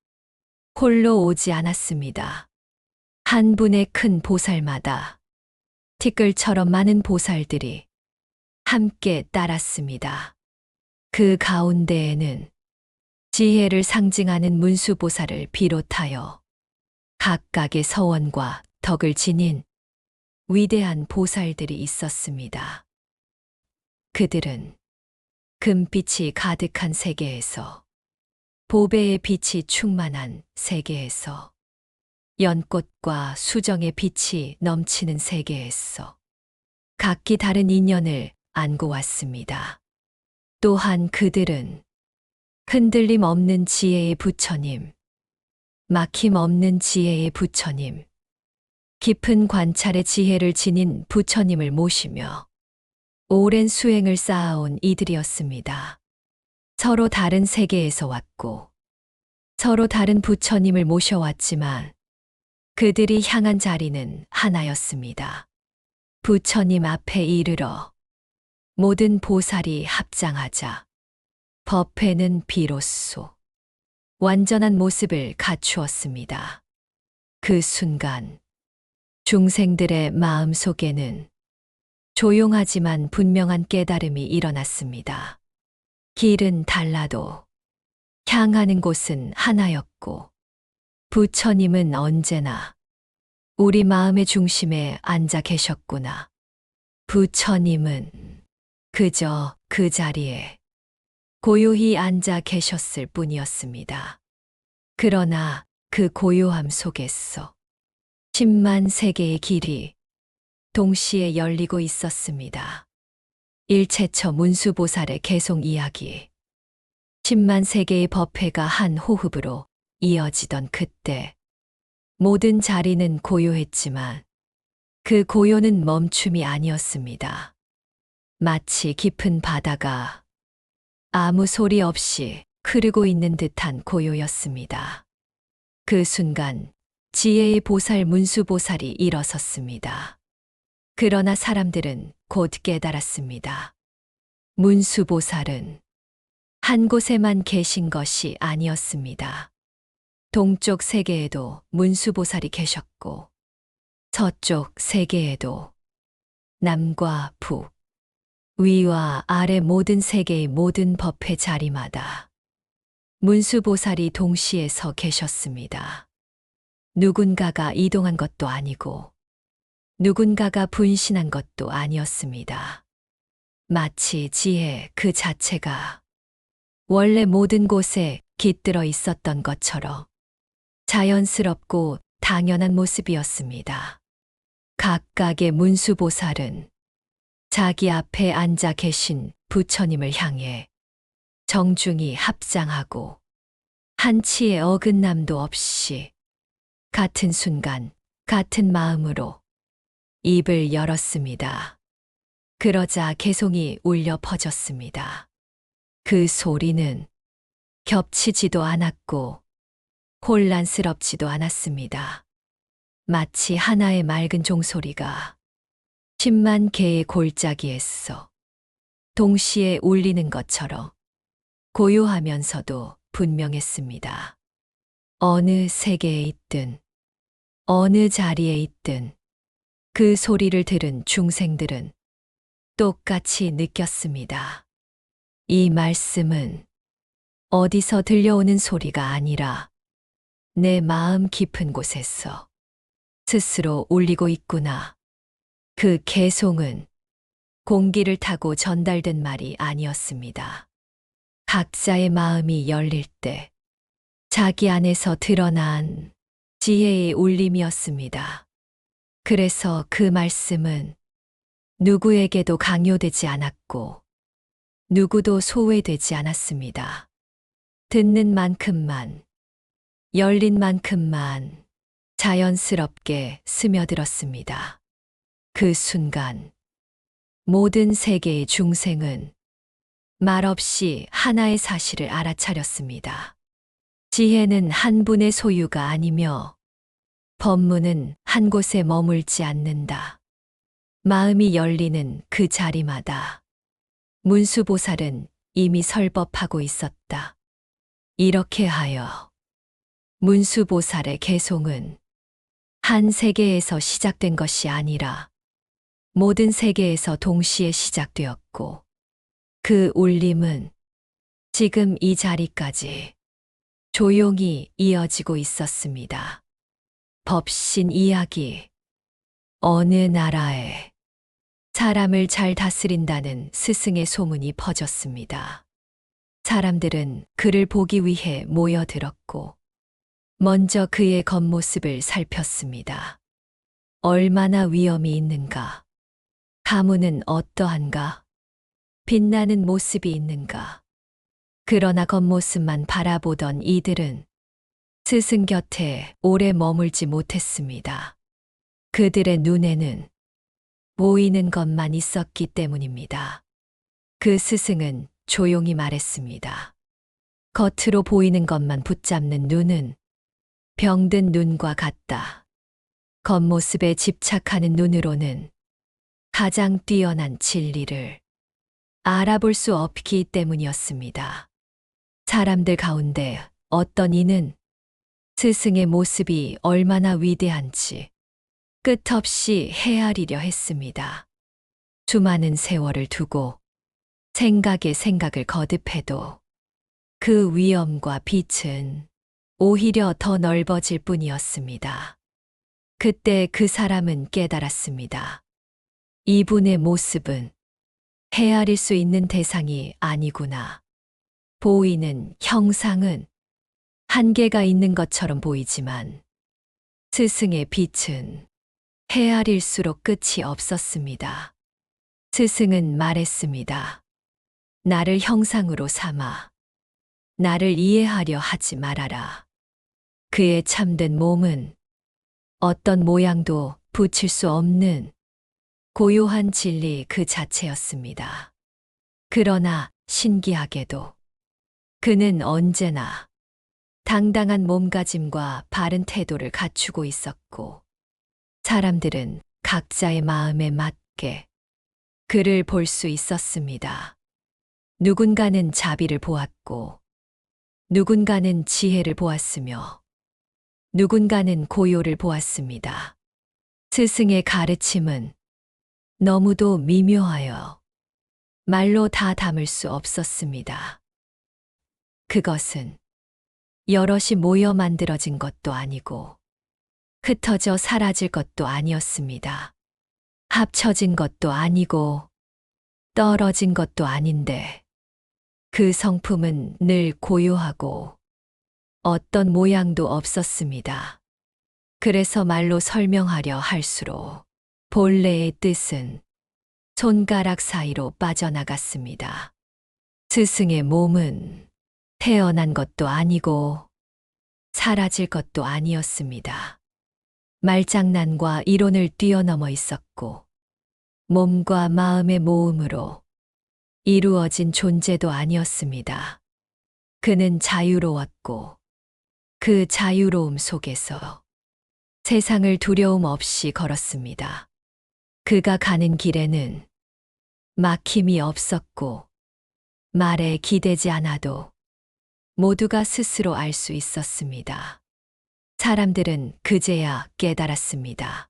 A: 홀로 오지 않았습니다. 한 분의 큰 보살마다 티끌처럼 많은 보살들이 함께 따랐습니다. 그 가운데에는 지혜를 상징하는 문수보살을 비롯하여 각각의 서원과 덕을 지닌 위대한 보살들이 있었습니다. 그들은 금빛이 가득한 세계에서, 보배의 빛이 충만한 세계에서, 연꽃과 수정의 빛이 넘치는 세계에서 각기 다른 인연을 안고 왔습니다. 또한 그들은 흔들림 없는 지혜의 부처님, 막힘 없는 지혜의 부처님, 깊은 관찰의 지혜를 지닌 부처님을 모시며 오랜 수행을 쌓아온 이들이었습니다. 서로 다른 세계에서 왔고 서로 다른 부처님을 모셔왔지만 그들이 향한 자리는 하나였습니다. 부처님 앞에 이르러 모든 보살이 합장하자 법회는 비로소 완전한 모습을 갖추었습니다. 그 순간 중생들의 마음 속에는 조용하지만 분명한 깨달음이 일어났습니다. 길은 달라도 향하는 곳은 하나였고 부처님은 언제나 우리 마음의 중심에 앉아 계셨구나. 부처님은 그저 그 자리에 고요히 앉아 계셨을 뿐이었습니다. 그러나 그 고요함 속에서 10만 세계의 길이 동시에 열리고 있었습니다. 일체처 문수보살의 개송 이야기. 10만 세계의 법회가 한 호흡으로 이어지던 그때 모든 자리는 고요했지만 그 고요는 멈춤이 아니었습니다. 마치 깊은 바다가 아무 소리 없이 흐르고 있는 듯한 고요였습니다. 그 순간 지혜의 보살 문수보살이 일어섰습니다. 그러나 사람들은 곧 깨달았습니다. 문수보살은 한 곳에만 계신 것이 아니었습니다. 동쪽 세계에도 문수보살이 계셨고 서쪽 세계에도 남과 북, 위와 아래 모든 세계의 모든 법회 자리마다 문수보살이 동시에 서 계셨습니다. 누군가가 이동한 것도 아니고 누군가가 분신한 것도 아니었습니다. 마치 지혜 그 자체가 원래 모든 곳에 깃들어 있었던 것처럼 자연스럽고 당연한 모습이었습니다. 각각의 문수보살은 자기 앞에 앉아 계신 부처님을 향해 정중히 합장하고 한치의 어긋남도 없이 같은 순간 같은 마음으로 입을 열었습니다. 그러자 개송이 울려 퍼졌습니다. 그 소리는 겹치지도 않았고 혼란스럽지도 않았습니다. 마치 하나의 맑은 종소리가 10만 개의 골짜기에서 동시에 울리는 것처럼 고요하면서도 분명했습니다. 어느 세계에 있든 어느 자리에 있든 그 소리를 들은 중생들은 똑같이 느꼈습니다. 이 말씀은 어디서 들려오는 소리가 아니라 내 마음 깊은 곳에서 스스로 울리고 있구나. 그 개송은 공기를 타고 전달된 말이 아니었습니다. 각자의 마음이 열릴 때 자기 안에서 드러난 지혜의 울림이었습니다. 그래서 그 말씀은 누구에게도 강요되지 않았고 누구도 소외되지 않았습니다. 듣는 만큼만, 열린 만큼만 자연스럽게 스며들었습니다. 그 순간 모든 세계의 중생은 말없이 하나의 사실을 알아차렸습니다. 지혜는 한 분의 소유가 아니며 법문은 한 곳에 머물지 않는다. 마음이 열리는 그 자리마다 문수보살은 이미 설법하고 있었다. 이렇게 하여 문수보살의 개송은 한 세계에서 시작된 것이 아니라 모든 세계에서 동시에 시작되었고 그 울림은 지금 이 자리까지 조용히 이어지고 있었습니다. 법신 이야기. 어느 나라에 사람을 잘 다스린다는 스승의 소문이 퍼졌습니다. 사람들은 그를 보기 위해 모여들었고 먼저 그의 겉모습을 살폈습니다. 얼마나 위엄이 있는가? 가문은 어떠한가? 빛나는 모습이 있는가? 그러나 겉모습만 바라보던 이들은 스승 곁에 오래 머물지 못했습니다. 그들의 눈에는 보이는 것만 있었기 때문입니다. 그 스승은 조용히 말했습니다. 겉으로 보이는 것만 붙잡는 눈은 병든 눈과 같다. 겉모습에 집착하는 눈으로는 가장 뛰어난 진리를 알아볼 수 없기 때문이었습니다. 사람들 가운데 어떤 이는 스승의 모습이 얼마나 위대한지 끝없이 헤아리려 했습니다. 수많은 세월을 두고 생각에 생각을 거듭해도 그 위엄과 빛은 오히려 더 넓어질 뿐이었습니다. 그때 그 사람은 깨달았습니다. 이분의 모습은 헤아릴 수 있는 대상이 아니구나. 보이는 형상은 한계가 있는 것처럼 보이지만 스승의 빛은 헤아릴수록 끝이 없었습니다. 스승은 말했습니다. 나를 형상으로 삼아 나를 이해하려 하지 말아라. 그의 참된 몸은 어떤 모양도 붙일 수 없는 고요한 진리 그 자체였습니다. 그러나 신기하게도 그는 언제나 당당한 몸가짐과 바른 태도를 갖추고 있었고 사람들은 각자의 마음에 맞게 그를 볼 수 있었습니다. 누군가는 자비를 보았고 누군가는 지혜를 보았으며 누군가는 고요를 보았습니다. 스승의 가르침은 너무도 미묘하여 말로 다 담을 수 없었습니다. 그것은 여럿이 모여 만들어진 것도 아니고 흩어져 사라질 것도 아니었습니다. 합쳐진 것도 아니고 떨어진 것도 아닌데 그 성품은 늘 고요하고 어떤 모양도 없었습니다. 그래서 말로 설명하려 할수록 본래의 뜻은 손가락 사이로 빠져나갔습니다. 스승의 몸은 태어난 것도 아니고 사라질 것도 아니었습니다. 말장난과 이론을 뛰어넘어 있었고 몸과 마음의 모음으로 이루어진 존재도 아니었습니다. 그는 자유로웠고 그 자유로움 속에서 세상을 두려움 없이 걸었습니다. 그가 가는 길에는 막힘이 없었고 말에 기대지 않아도 모두가 스스로 알 수 있었습니다. 사람들은 그제야 깨달았습니다.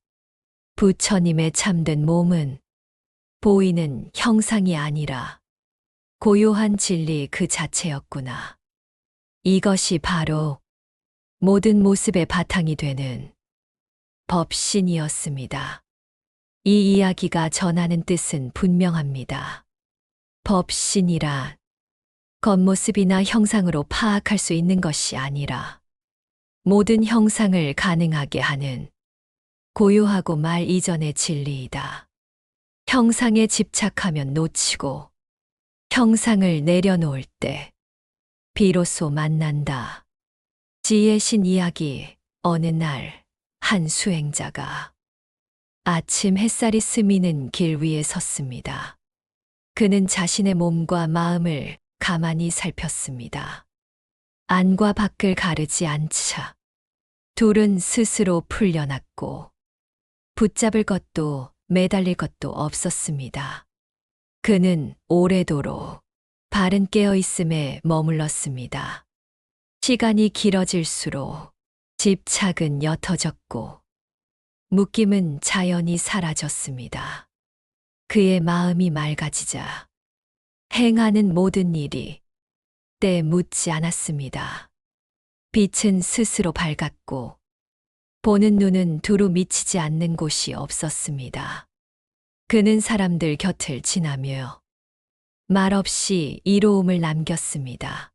A: 부처님의 참된 몸은 보이는 형상이 아니라 고요한 진리 그 자체였구나. 이것이 바로 모든 모습의 바탕이 되는 법신이었습니다. 이 이야기가 전하는 뜻은 분명합니다. 법신이란 겉모습이나 형상으로 파악할 수 있는 것이 아니라 모든 형상을 가능하게 하는 고요하고 말 이전의 진리이다. 형상에 집착하면 놓치고 형상을 내려놓을 때 비로소 만난다. 지혜 신 이야기. 어느 날 한 수행자가 아침 햇살이 스미는 길 위에 섰습니다. 그는 자신의 몸과 마음을 가만히 살폈습니다. 안과 밖을 가르지 않자 둘은 스스로 풀려났고 붙잡을 것도 매달릴 것도 없었습니다. 그는 오래도록 바른 깨어있음에 머물렀습니다. 시간이 길어질수록 집착은 옅어졌고 묶임은 자연히 사라졌습니다. 그의 마음이 맑아지자 행하는 모든 일이 때 묻지 않았습니다. 빛은 스스로 밝았고 보는 눈은 두루 미치지 않는 곳이 없었습니다. 그는 사람들 곁을 지나며 말없이 이로움을 남겼습니다.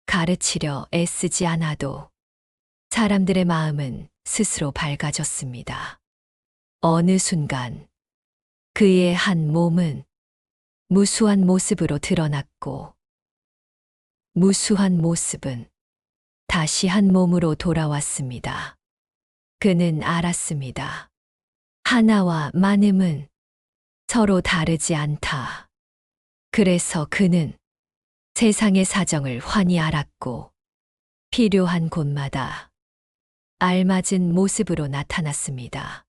A: 가르치려 애쓰지 않아도 사람들의 마음은 스스로 밝아졌습니다. 어느 순간 그의 한 몸은 무수한 모습으로 드러났고 무수한 모습은 다시 한 몸으로 돌아왔습니다. 그는 알았습니다. 하나와 많음은 서로 다르지 않다. 그래서 그는 세상의 사정을 환히 알았고 필요한 곳마다 알맞은 모습으로 나타났습니다.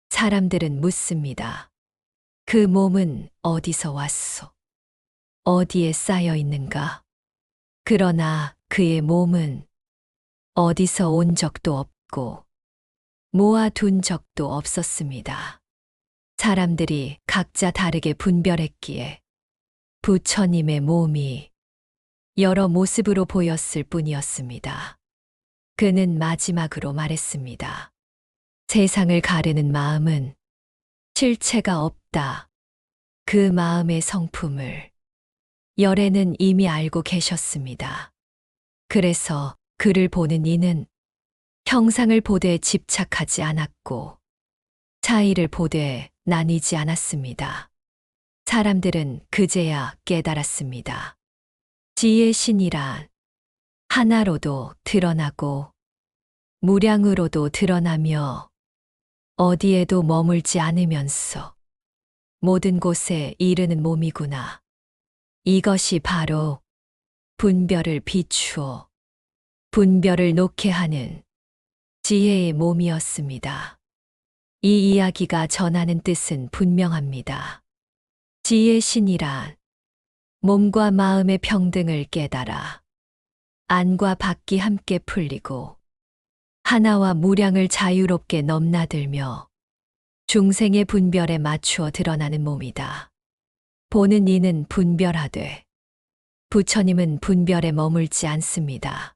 A: 사람들은 묻습니다. 그 몸은 어디서 왔소? 어디에 쌓여 있는가? 그러나 그의 몸은 어디서 온 적도 없고 모아둔 적도 없었습니다. 사람들이 각자 다르게 분별했기에 부처님의 몸이 여러 모습으로 보였을 뿐이었습니다. 그는 마지막으로 말했습니다. 세상을 가르는 마음은 실체가 없다. 그 마음의 성품을 열애는 이미 알고 계셨습니다. 그래서 그를 보는 이는 형상을 보되 집착하지 않았고 차이를 보되 나뉘지 않았습니다. 사람들은 그제야 깨달았습니다. 지혜의 신이란 하나로도 드러나고 무량으로도 드러나며 어디에도 머물지 않으면서 모든 곳에 이르는 몸이구나. 이것이 바로 분별을 비추어 분별을 놓게 하는 지혜의 몸이었습니다. 이 이야기가 전하는 뜻은 분명합니다. 지혜의 신이란 몸과 마음의 평등을 깨달아 안과 밖이 함께 풀리고 하나와 무량을 자유롭게 넘나들며 중생의 분별에 맞추어 드러나는 몸이다. 보는 이는 분별하되 부처님은 분별에 머물지 않습니다.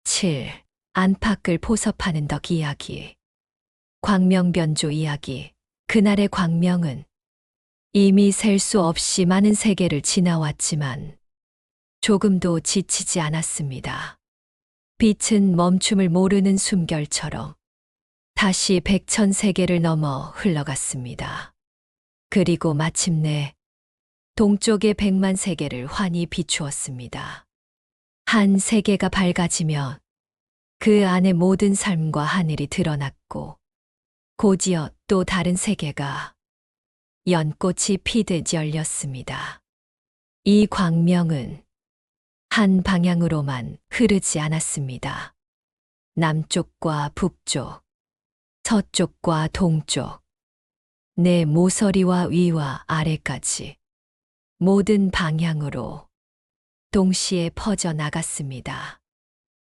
A: 7. 안팎을 포섭하는 덕 이야기. 광명변조 이야기. 그날의 광명은 이미 셀 수 없이 많은 세계를 지나왔지만 조금도 지치지 않았습니다. 빛은 멈춤을 모르는 숨결처럼 다시 백천세계를 넘어 흘러갔습니다. 그리고 마침내 동쪽의 백만세계를 환히 비추었습니다. 한 세계가 밝아지며 그 안에 모든 삶과 하늘이 드러났고 곧이어 또 다른 세계가 연꽃이 피듯 열렸습니다. 이 광명은 한 방향으로만 흐르지 않았습니다. 남쪽과 북쪽, 서쪽과 동쪽, 내 모서리와 위와 아래까지 모든 방향으로 동시에 퍼져나갔습니다.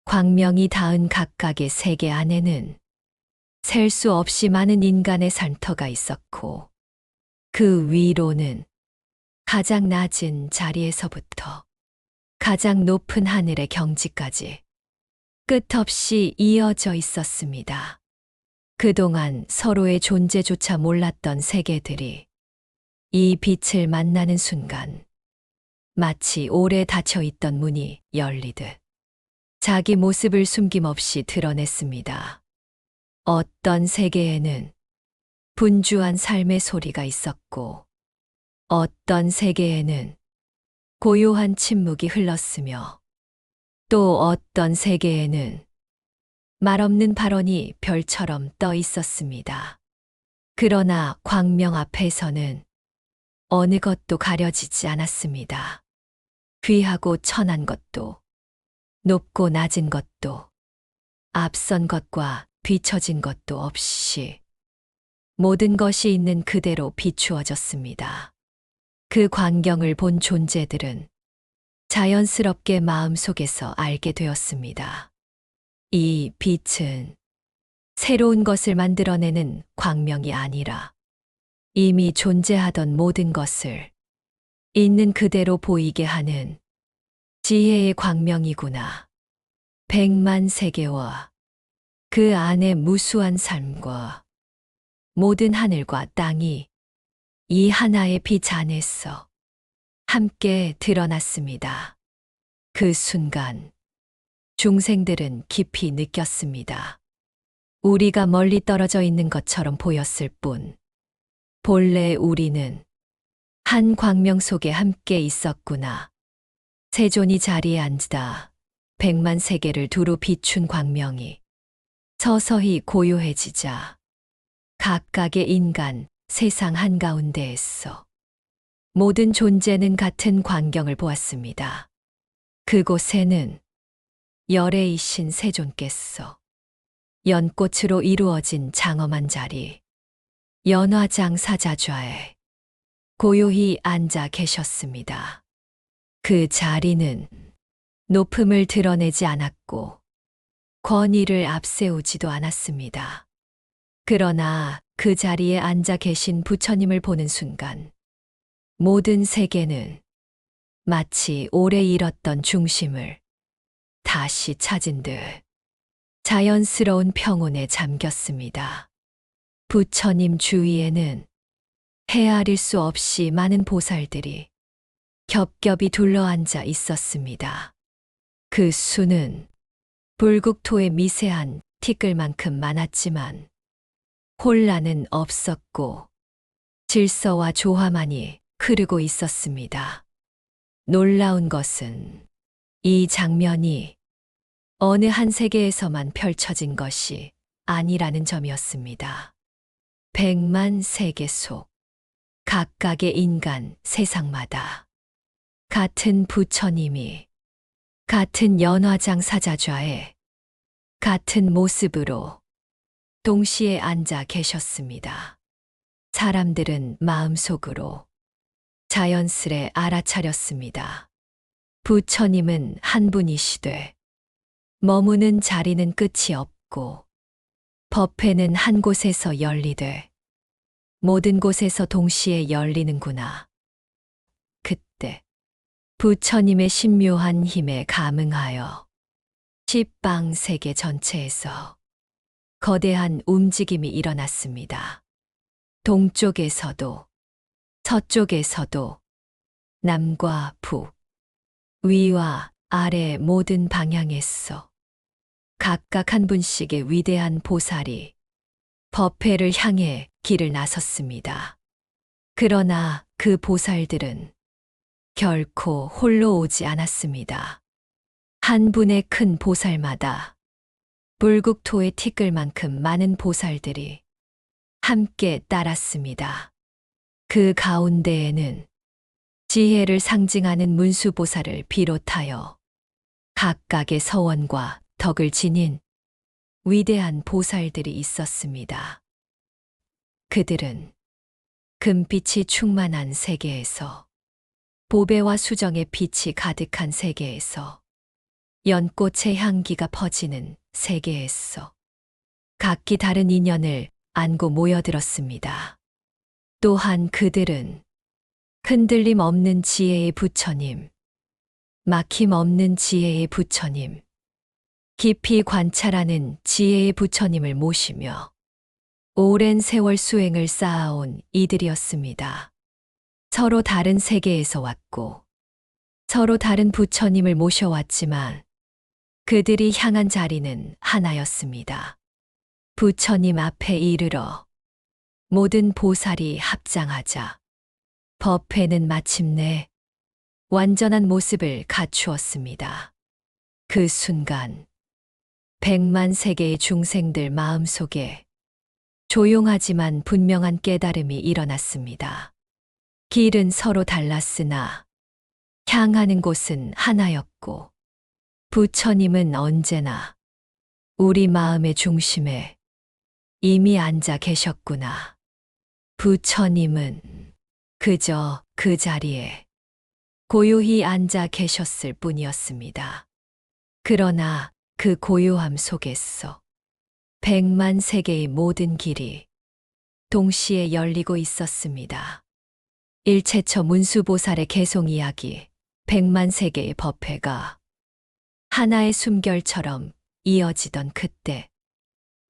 A: 광명이 닿은 각각의 세계 안에는 셀 수 없이 많은 인간의 산터가 있었고 그 위로는 가장 낮은 자리에서부터 가장 높은 하늘의 경지까지 끝없이 이어져 있었습니다. 그동안 서로의 존재조차 몰랐던 세계들이 이 빛을 만나는 순간 마치 오래 닫혀 있던 문이 열리듯 자기 모습을 숨김없이 드러냈습니다. 어떤 세계에는 분주한 삶의 소리가 있었고 어떤 세계에는 고요한 침묵이 흘렀으며 또 어떤 세계에는 말없는 발언이 별처럼 떠 있었습니다. 그러나 광명 앞에서는 어느 것도 가려지지 않았습니다. 귀하고 천한 것도, 높고 낮은 것도, 앞선 것과 뒤처진 것도 없이 모든 것이 있는 그대로 비추어졌습니다. 그 광경을 본 존재들은 자연스럽게 마음속에서 알게 되었습니다. 이 빛은 새로운 것을 만들어내는 광명이 아니라 이미 존재하던 모든 것을 있는 그대로 보이게 하는 지혜의 광명이구나. 백만 세계와 그 안의 무수한 삶과 모든 하늘과 땅이 이 하나의 빛 안에서 함께 드러났습니다. 그 순간 중생들은 깊이 느꼈습니다. 우리가 멀리 떨어져 있는 것처럼 보였을 뿐, 본래 우리는 한 광명 속에 함께 있었구나. 세존이 자리에 앉다 백만 세계를 두루 비춘 광명이 서서히 고요해지자 각각의 인간, 세상 한가운데에서 모든 존재는 같은 광경을 보았습니다. 그곳에는 열애이신 세존께서 연꽃으로 이루어진 장엄한 자리, 연화장 사자좌에 고요히 앉아 계셨습니다. 그 자리는 높음을 드러내지 않았고 권위를 앞세우지도 않았습니다. 그러나 그 자리에 앉아 계신 부처님을 보는 순간 모든 세계는 마치 오래 잃었던 중심을 다시 찾은 듯 자연스러운 평온에 잠겼습니다. 부처님 주위에는 헤아릴 수 없이 많은 보살들이 겹겹이 둘러앉아 있었습니다. 그 수는 불국토의 미세한 티끌만큼 많았지만 혼란은 없었고 질서와 조화만이 흐르고 있었습니다. 놀라운 것은 이 장면이 어느 한 세계에서만 펼쳐진 것이 아니라는 점이었습니다. 백만 세계 속 각각의 인간 세상마다 같은 부처님이 같은 연화장 사자좌에 같은 모습으로 동시에 앉아 계셨습니다. 사람들은 마음속으로 자연스레 알아차렸습니다. 부처님은 한 분이시되 머무는 자리는 끝이 없고 법회는 한 곳에서 열리되 모든 곳에서 동시에 열리는구나. 그때 부처님의 신묘한 힘에 감응하여 십방 세계 전체에서 거대한 움직임이 일어났습니다. 동쪽에서도 서쪽에서도 남과 북, 위와 아래 모든 방향에서 각각 한 분씩의 위대한 보살이 법회를 향해 길을 나섰습니다. 그러나 그 보살들은 결코 홀로 오지 않았습니다. 한 분의 큰 보살마다 불국토에 티끌만큼 많은 보살들이 함께 따랐습니다. 그 가운데에는 지혜를 상징하는 문수보살을 비롯하여 각각의 서원과 덕을 지닌 위대한 보살들이 있었습니다. 그들은 금빛이 충만한 세계에서, 보배와 수정의 빛이 가득한 세계에서, 연꽃의 향기가 퍼지는 세계에서 각기 다른 인연을 안고 모여들었습니다. 또한 그들은 흔들림 없는 지혜의 부처님, 막힘 없는 지혜의 부처님, 깊이 관찰하는 지혜의 부처님을 모시며 오랜 세월 수행을 쌓아온 이들이었습니다. 서로 다른 세계에서 왔고 서로 다른 부처님을 모셔왔지만 그들이 향한 자리는 하나였습니다. 부처님 앞에 이르러 모든 보살이 합장하자 법회는 마침내 완전한 모습을 갖추었습니다. 그 순간 100만 세계의 중생들 마음속에 조용하지만 분명한 깨달음이 일어났습니다. 길은 서로 달랐으나 향하는 곳은 하나였고 부처님은 언제나 우리 마음의 중심에 이미 앉아 계셨구나. 부처님은 그저 그 자리에 고요히 앉아 계셨을 뿐이었습니다. 그러나 그 고요함 속에서 100만 세계의 모든 길이 동시에 열리고 있었습니다. 일체처 문수보살의 개송 이야기, 100만 세계의 법회가 하나의 숨결처럼 이어지던 그때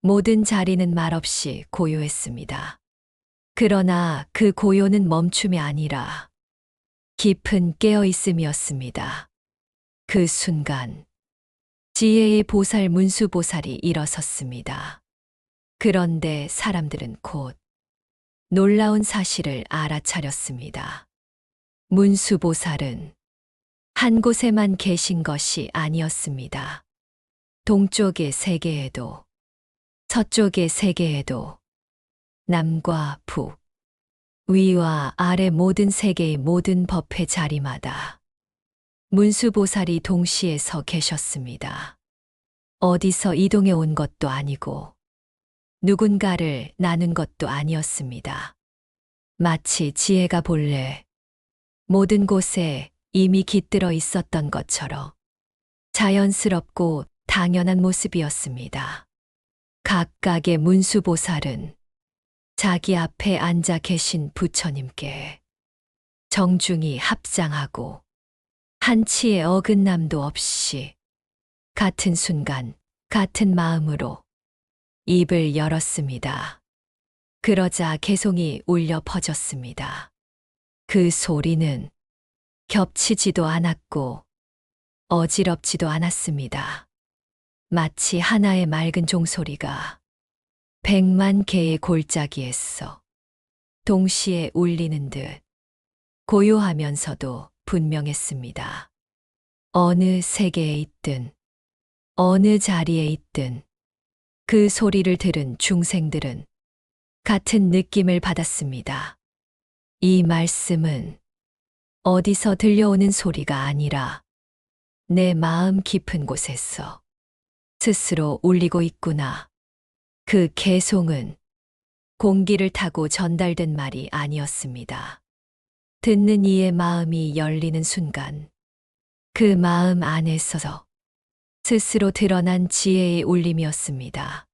A: 모든 자리는 말없이 고요했습니다. 그러나 그 고요는 멈춤이 아니라 깊은 깨어있음이었습니다. 그 순간 지혜의 보살 문수보살이 일어섰습니다. 그런데 사람들은 곧 놀라운 사실을 알아차렸습니다. 문수보살은 한 곳에만 계신 것이 아니었습니다. 동쪽의 세계에도, 서쪽의 세계에도, 남과 북, 위와 아래 모든 세계의 모든 법회 자리마다 문수보살이 동시에 서 계셨습니다. 어디서 이동해 온 것도 아니고 누군가를 나눈 것도 아니었습니다. 마치 지혜가 본래 모든 곳에 이미 깃들어 있었던 것처럼 자연스럽고 당연한 모습이었습니다. 각각의 문수보살은 자기 앞에 앉아 계신 부처님께 정중히 합장하고 한치의 어긋남도 없이 같은 순간 같은 마음으로 입을 열었습니다. 그러자 개송이 울려 퍼졌습니다. 그 소리는 겹치지도 않았고 어지럽지도 않았습니다. 마치 하나의 맑은 종소리가 100만 개의 골짜기에서 동시에 울리는 듯 고요하면서도 분명했습니다. 어느 세계에 있든 어느 자리에 있든 그 소리를 들은 중생들은 같은 느낌을 받았습니다. 이 말씀은 어디서 들려오는 소리가 아니라 내 마음 깊은 곳에서 스스로 울리고 있구나. 그 개송은 공기를 타고 전달된 말이 아니었습니다. 듣는 이의 마음이 열리는 순간 그 마음 안에서 스스로 드러난 지혜의 울림이었습니다.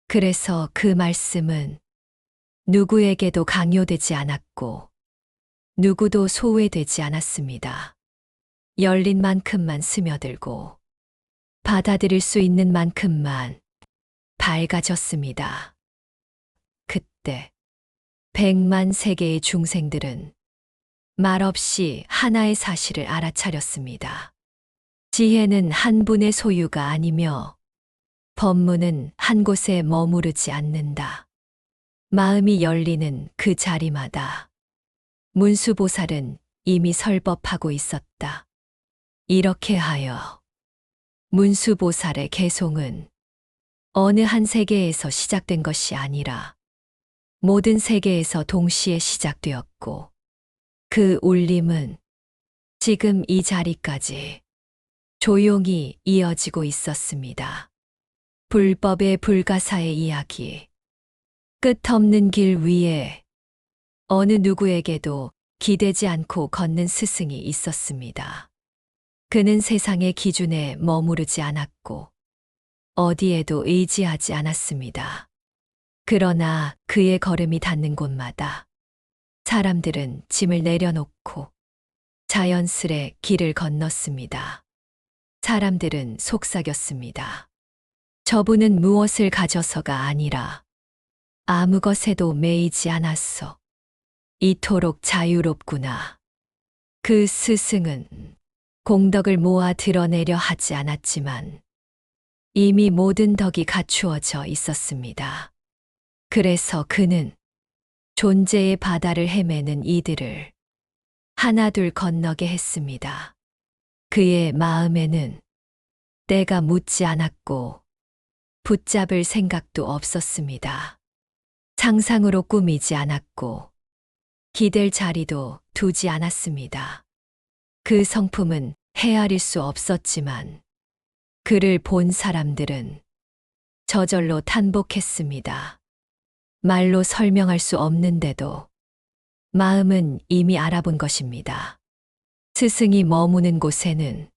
A: 그래서 그 말씀은 누구에게도 강요되지 않았고 누구도 소외되지 않았습니다. 열린 만큼만 스며들고 받아들일 수 있는 만큼만 밝아졌습니다. 그때 100만 세계의 중생들은 말없이 하나의 사실을 알아차렸습니다. 지혜는 한 분의 소유가 아니며 법문은 한 곳에 머무르지 않는다. 마음이 열리는 그 자리마다 문수보살은 이미 설법하고 있었다. 이렇게 하여 문수보살의 개송은 어느 한 세계에서 시작된 것이 아니라 모든 세계에서 동시에 시작되었고 그 울림은 지금 이 자리까지 조용히 이어지고 있었습니다. 불법의 불가사의 이야기. 끝없는 길 위에 어느 누구에게도 기대지 않고 걷는 스승이 있었습니다. 그는 세상의 기준에 머무르지 않았고 어디에도 의지하지 않았습니다. 그러나 그의 걸음이 닿는 곳마다 사람들은 짐을 내려놓고 자연스레 길을 건넜습니다. 사람들은 속삭였습니다. 저분은 무엇을 가져서가 아니라 아무 것에도 매이지 않았어. 이토록 자유롭구나. 그 스승은 공덕을 모아 드러내려 하지 않았지만 이미 모든 덕이 갖추어져 있었습니다. 그래서 그는 존재의 바다를 헤매는 이들을 하나둘 건너게 했습니다. 그의 마음에는 때가 묻지 않았고 붙잡을 생각도 없었습니다. 상상으로 꾸미지 않았고 기댈 자리도 두지 않았습니다. 그 성품은 헤아릴 수 없었지만 그를 본 사람들은 저절로 탄복했습니다. 말로 설명할 수 없는데도 마음은 이미 알아본 것입니다. 스승이 머무는 곳에는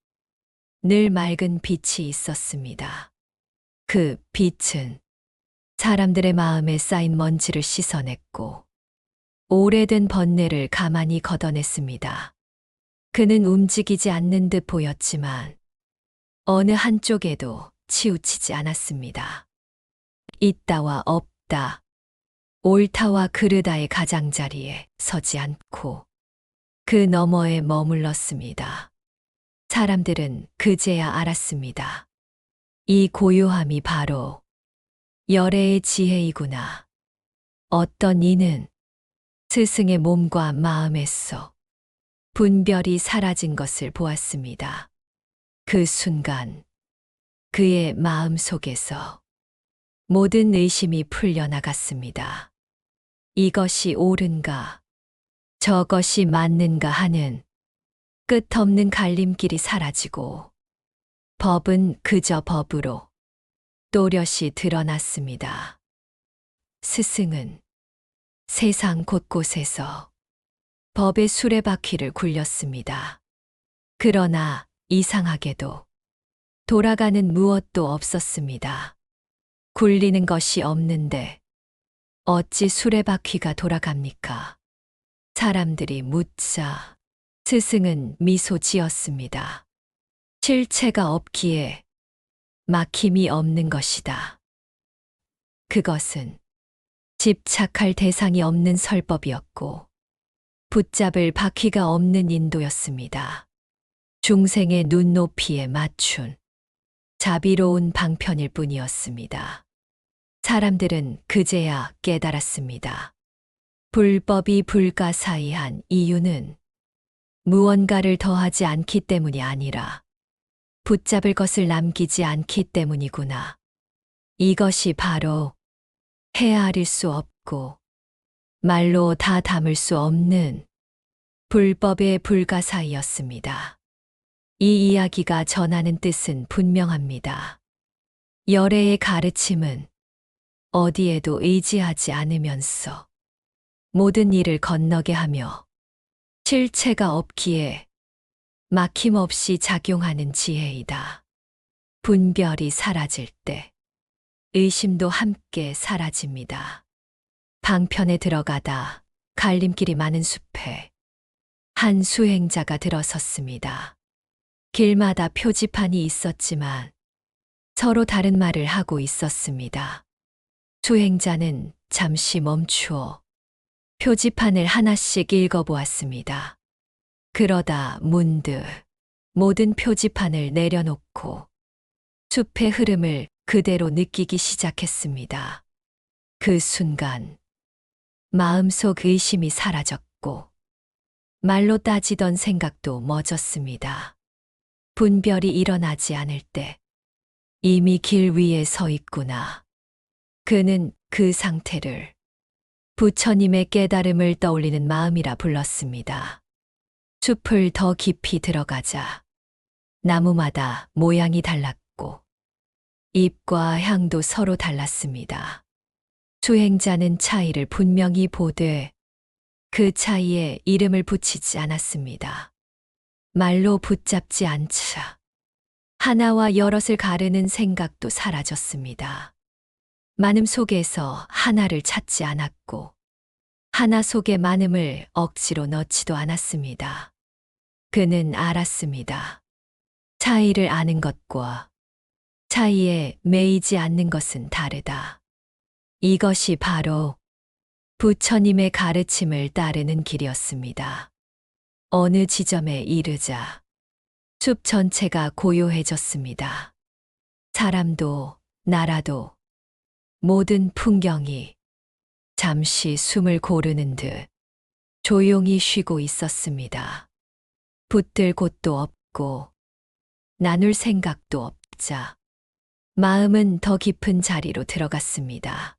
A: 늘 맑은 빛이 있었습니다. 그 빛은 사람들의 마음에 쌓인 먼지를 씻어냈고 오래된 번뇌를 가만히 걷어냈습니다. 그는 움직이지 않는 듯 보였지만 어느 한쪽에도 치우치지 않았습니다. 있다와 없다, 옳다와 그르다의 가장자리에 서지 않고 그 너머에 머물렀습니다. 사람들은 그제야 알았습니다. 이 고요함이 바로 열애의 지혜이구나. 어떤 이는 스승의 몸과 마음에서 분별이 사라진 것을 보았습니다. 그 순간 그의 마음 속에서 모든 의심이 풀려나갔습니다. 이것이 옳은가, 저것이 맞는가 하는 끝없는 갈림길이 사라지고 법은 그저 법으로 또렷이 드러났습니다. 스승은 세상 곳곳에서 법의 수레바퀴를 굴렸습니다. 그러나 이상하게도 돌아가는 무엇도 없었습니다. 굴리는 것이 없는데 어찌 수레바퀴가 돌아갑니까? 사람들이 묻자 스승은 미소 지었습니다. 실체가 없기에 막힘이 없는 것이다. 그것은 집착할 대상이 없는 설법이었고 붙잡을 바퀴가 없는 인도였습니다. 중생의 눈높이에 맞춘 자비로운 방편일 뿐이었습니다. 사람들은 그제야 깨달았습니다. 불법이 불가사의한 이유는 무언가를 더하지 않기 때문이 아니라 붙잡을 것을 남기지 않기 때문이구나. 이것이 바로 헤아릴 수 없고 말로 다 담을 수 없는 불법의 불가사의였습니다. 이 이야기가 전하는 뜻은 분명합니다. 열애의 가르침은 어디에도 의지하지 않으면서 모든 일을 건너게 하며 실체가 없기에 막힘없이 작용하는 지혜이다. 분별이 사라질 때 의심도 함께 사라집니다. 방편에 들어가다 갈림길이 많은 숲에 한 수행자가 들어섰습니다. 길마다 표지판이 있었지만 서로 다른 말을 하고 있었습니다. 수행자는 잠시 멈추어 표지판을 하나씩 읽어보았습니다. 그러다 문득 모든 표지판을 내려놓고 숲의 흐름을 그대로 느끼기 시작했습니다. 그 순간 마음속 의심이 사라졌고 말로 따지던 생각도 멎었습니다. 분별이 일어나지 않을 때 이미 길 위에 서 있구나. 그는 그 상태를 부처님의 깨달음을 떠올리는 마음이라 불렀습니다. 숲을 더 깊이 들어가자 나무마다 모양이 달랐고 잎과 향도 서로 달랐습니다. 수행자는 차이를 분명히 보되 그 차이에 이름을 붙이지 않았습니다. 말로 붙잡지 않자 하나와 여럿을 가르는 생각도 사라졌습니다. 많음 속에서 하나를 찾지 않았고 하나 속에 많음을 억지로 넣지도 않았습니다. 그는 알았습니다. 차이를 아는 것과 차이에 매이지 않는 것은 다르다. 이것이 바로 부처님의 가르침을 따르는 길이었습니다. 어느 지점에 이르자 숲 전체가 고요해졌습니다. 사람도 나라도 모든 풍경이 잠시 숨을 고르는 듯 조용히 쉬고 있었습니다. 붙들 곳도 없고 나눌 생각도 없자 마음은 더 깊은 자리로 들어갔습니다.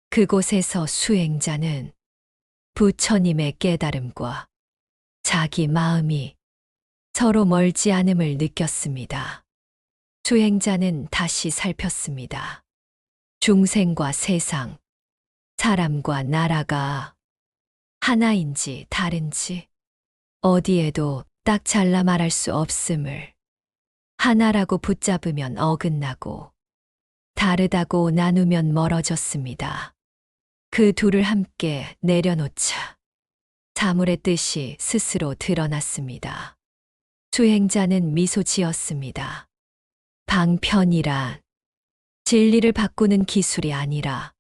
A: 그곳에서 수행자는 부처님의 깨달음과 자기 마음이 서로 멀지 않음을 느꼈습니다. 수행자는 다시 살폈습니다. 중생과 세상, 사람과 나라가 하나인지 다른지 어디에도 딱 잘라 말할 수 없음을 하나라고 붙잡으면 어긋나고 다르다고 나누면 멀어졌습니다. 그 둘을 함께 내려놓자 사물의 뜻이 스스로 드러났습니다. 수행자는 미소 지었습니다. 방편이란 진리를 바꾸는 기술이 아니라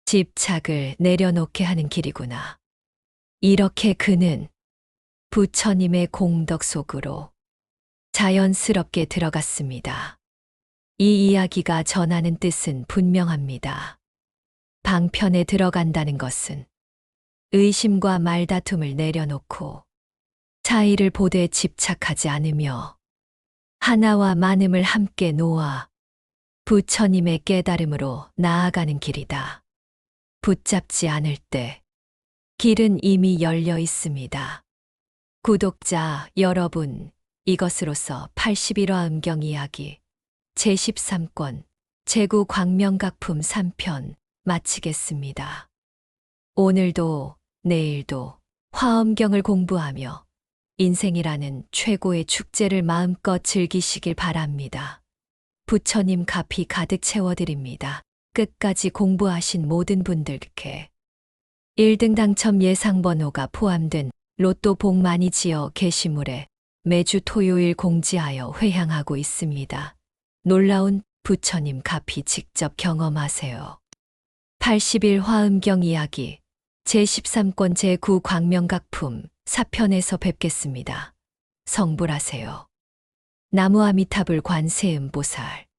A: 집착을 내려놓게 하는 길이구나. 이렇게 그는 부처님의 공덕 속으로 자연스럽게 들어갔습니다. 이 이야기가 전하는 뜻은 분명합니다. 방편에 들어간다는 것은 의심과 말다툼을 내려놓고 차이를 보되 집착하지 않으며 하나와 많음을 함께 놓아 부처님의 깨달음으로 나아가는 길이다. 붙잡지 않을 때 길은 이미 열려 있습니다. 구독자 여러분, 이것으로서 81화 음경 이야기 제13권 제구 광명각품 3편 마치겠습니다. 오늘도 내일도 화엄경을 공부하며 인생이라는 최고의 축제를 마음껏 즐기시길 바랍니다. 부처님 가피 가득 채워드립니다. 끝까지 공부하신 모든 분들께 1등 당첨 예상번호가 포함된 로또 복 많이 지어 게시물에 매주 토요일 공지하여 회향하고 있습니다. 놀라운 부처님 가피 직접 경험하세요. 81화 음경 이야기 제13권 제9 광명각품 4편에서 뵙겠습니다. 성불하세요. 나무아미타불 관세음보살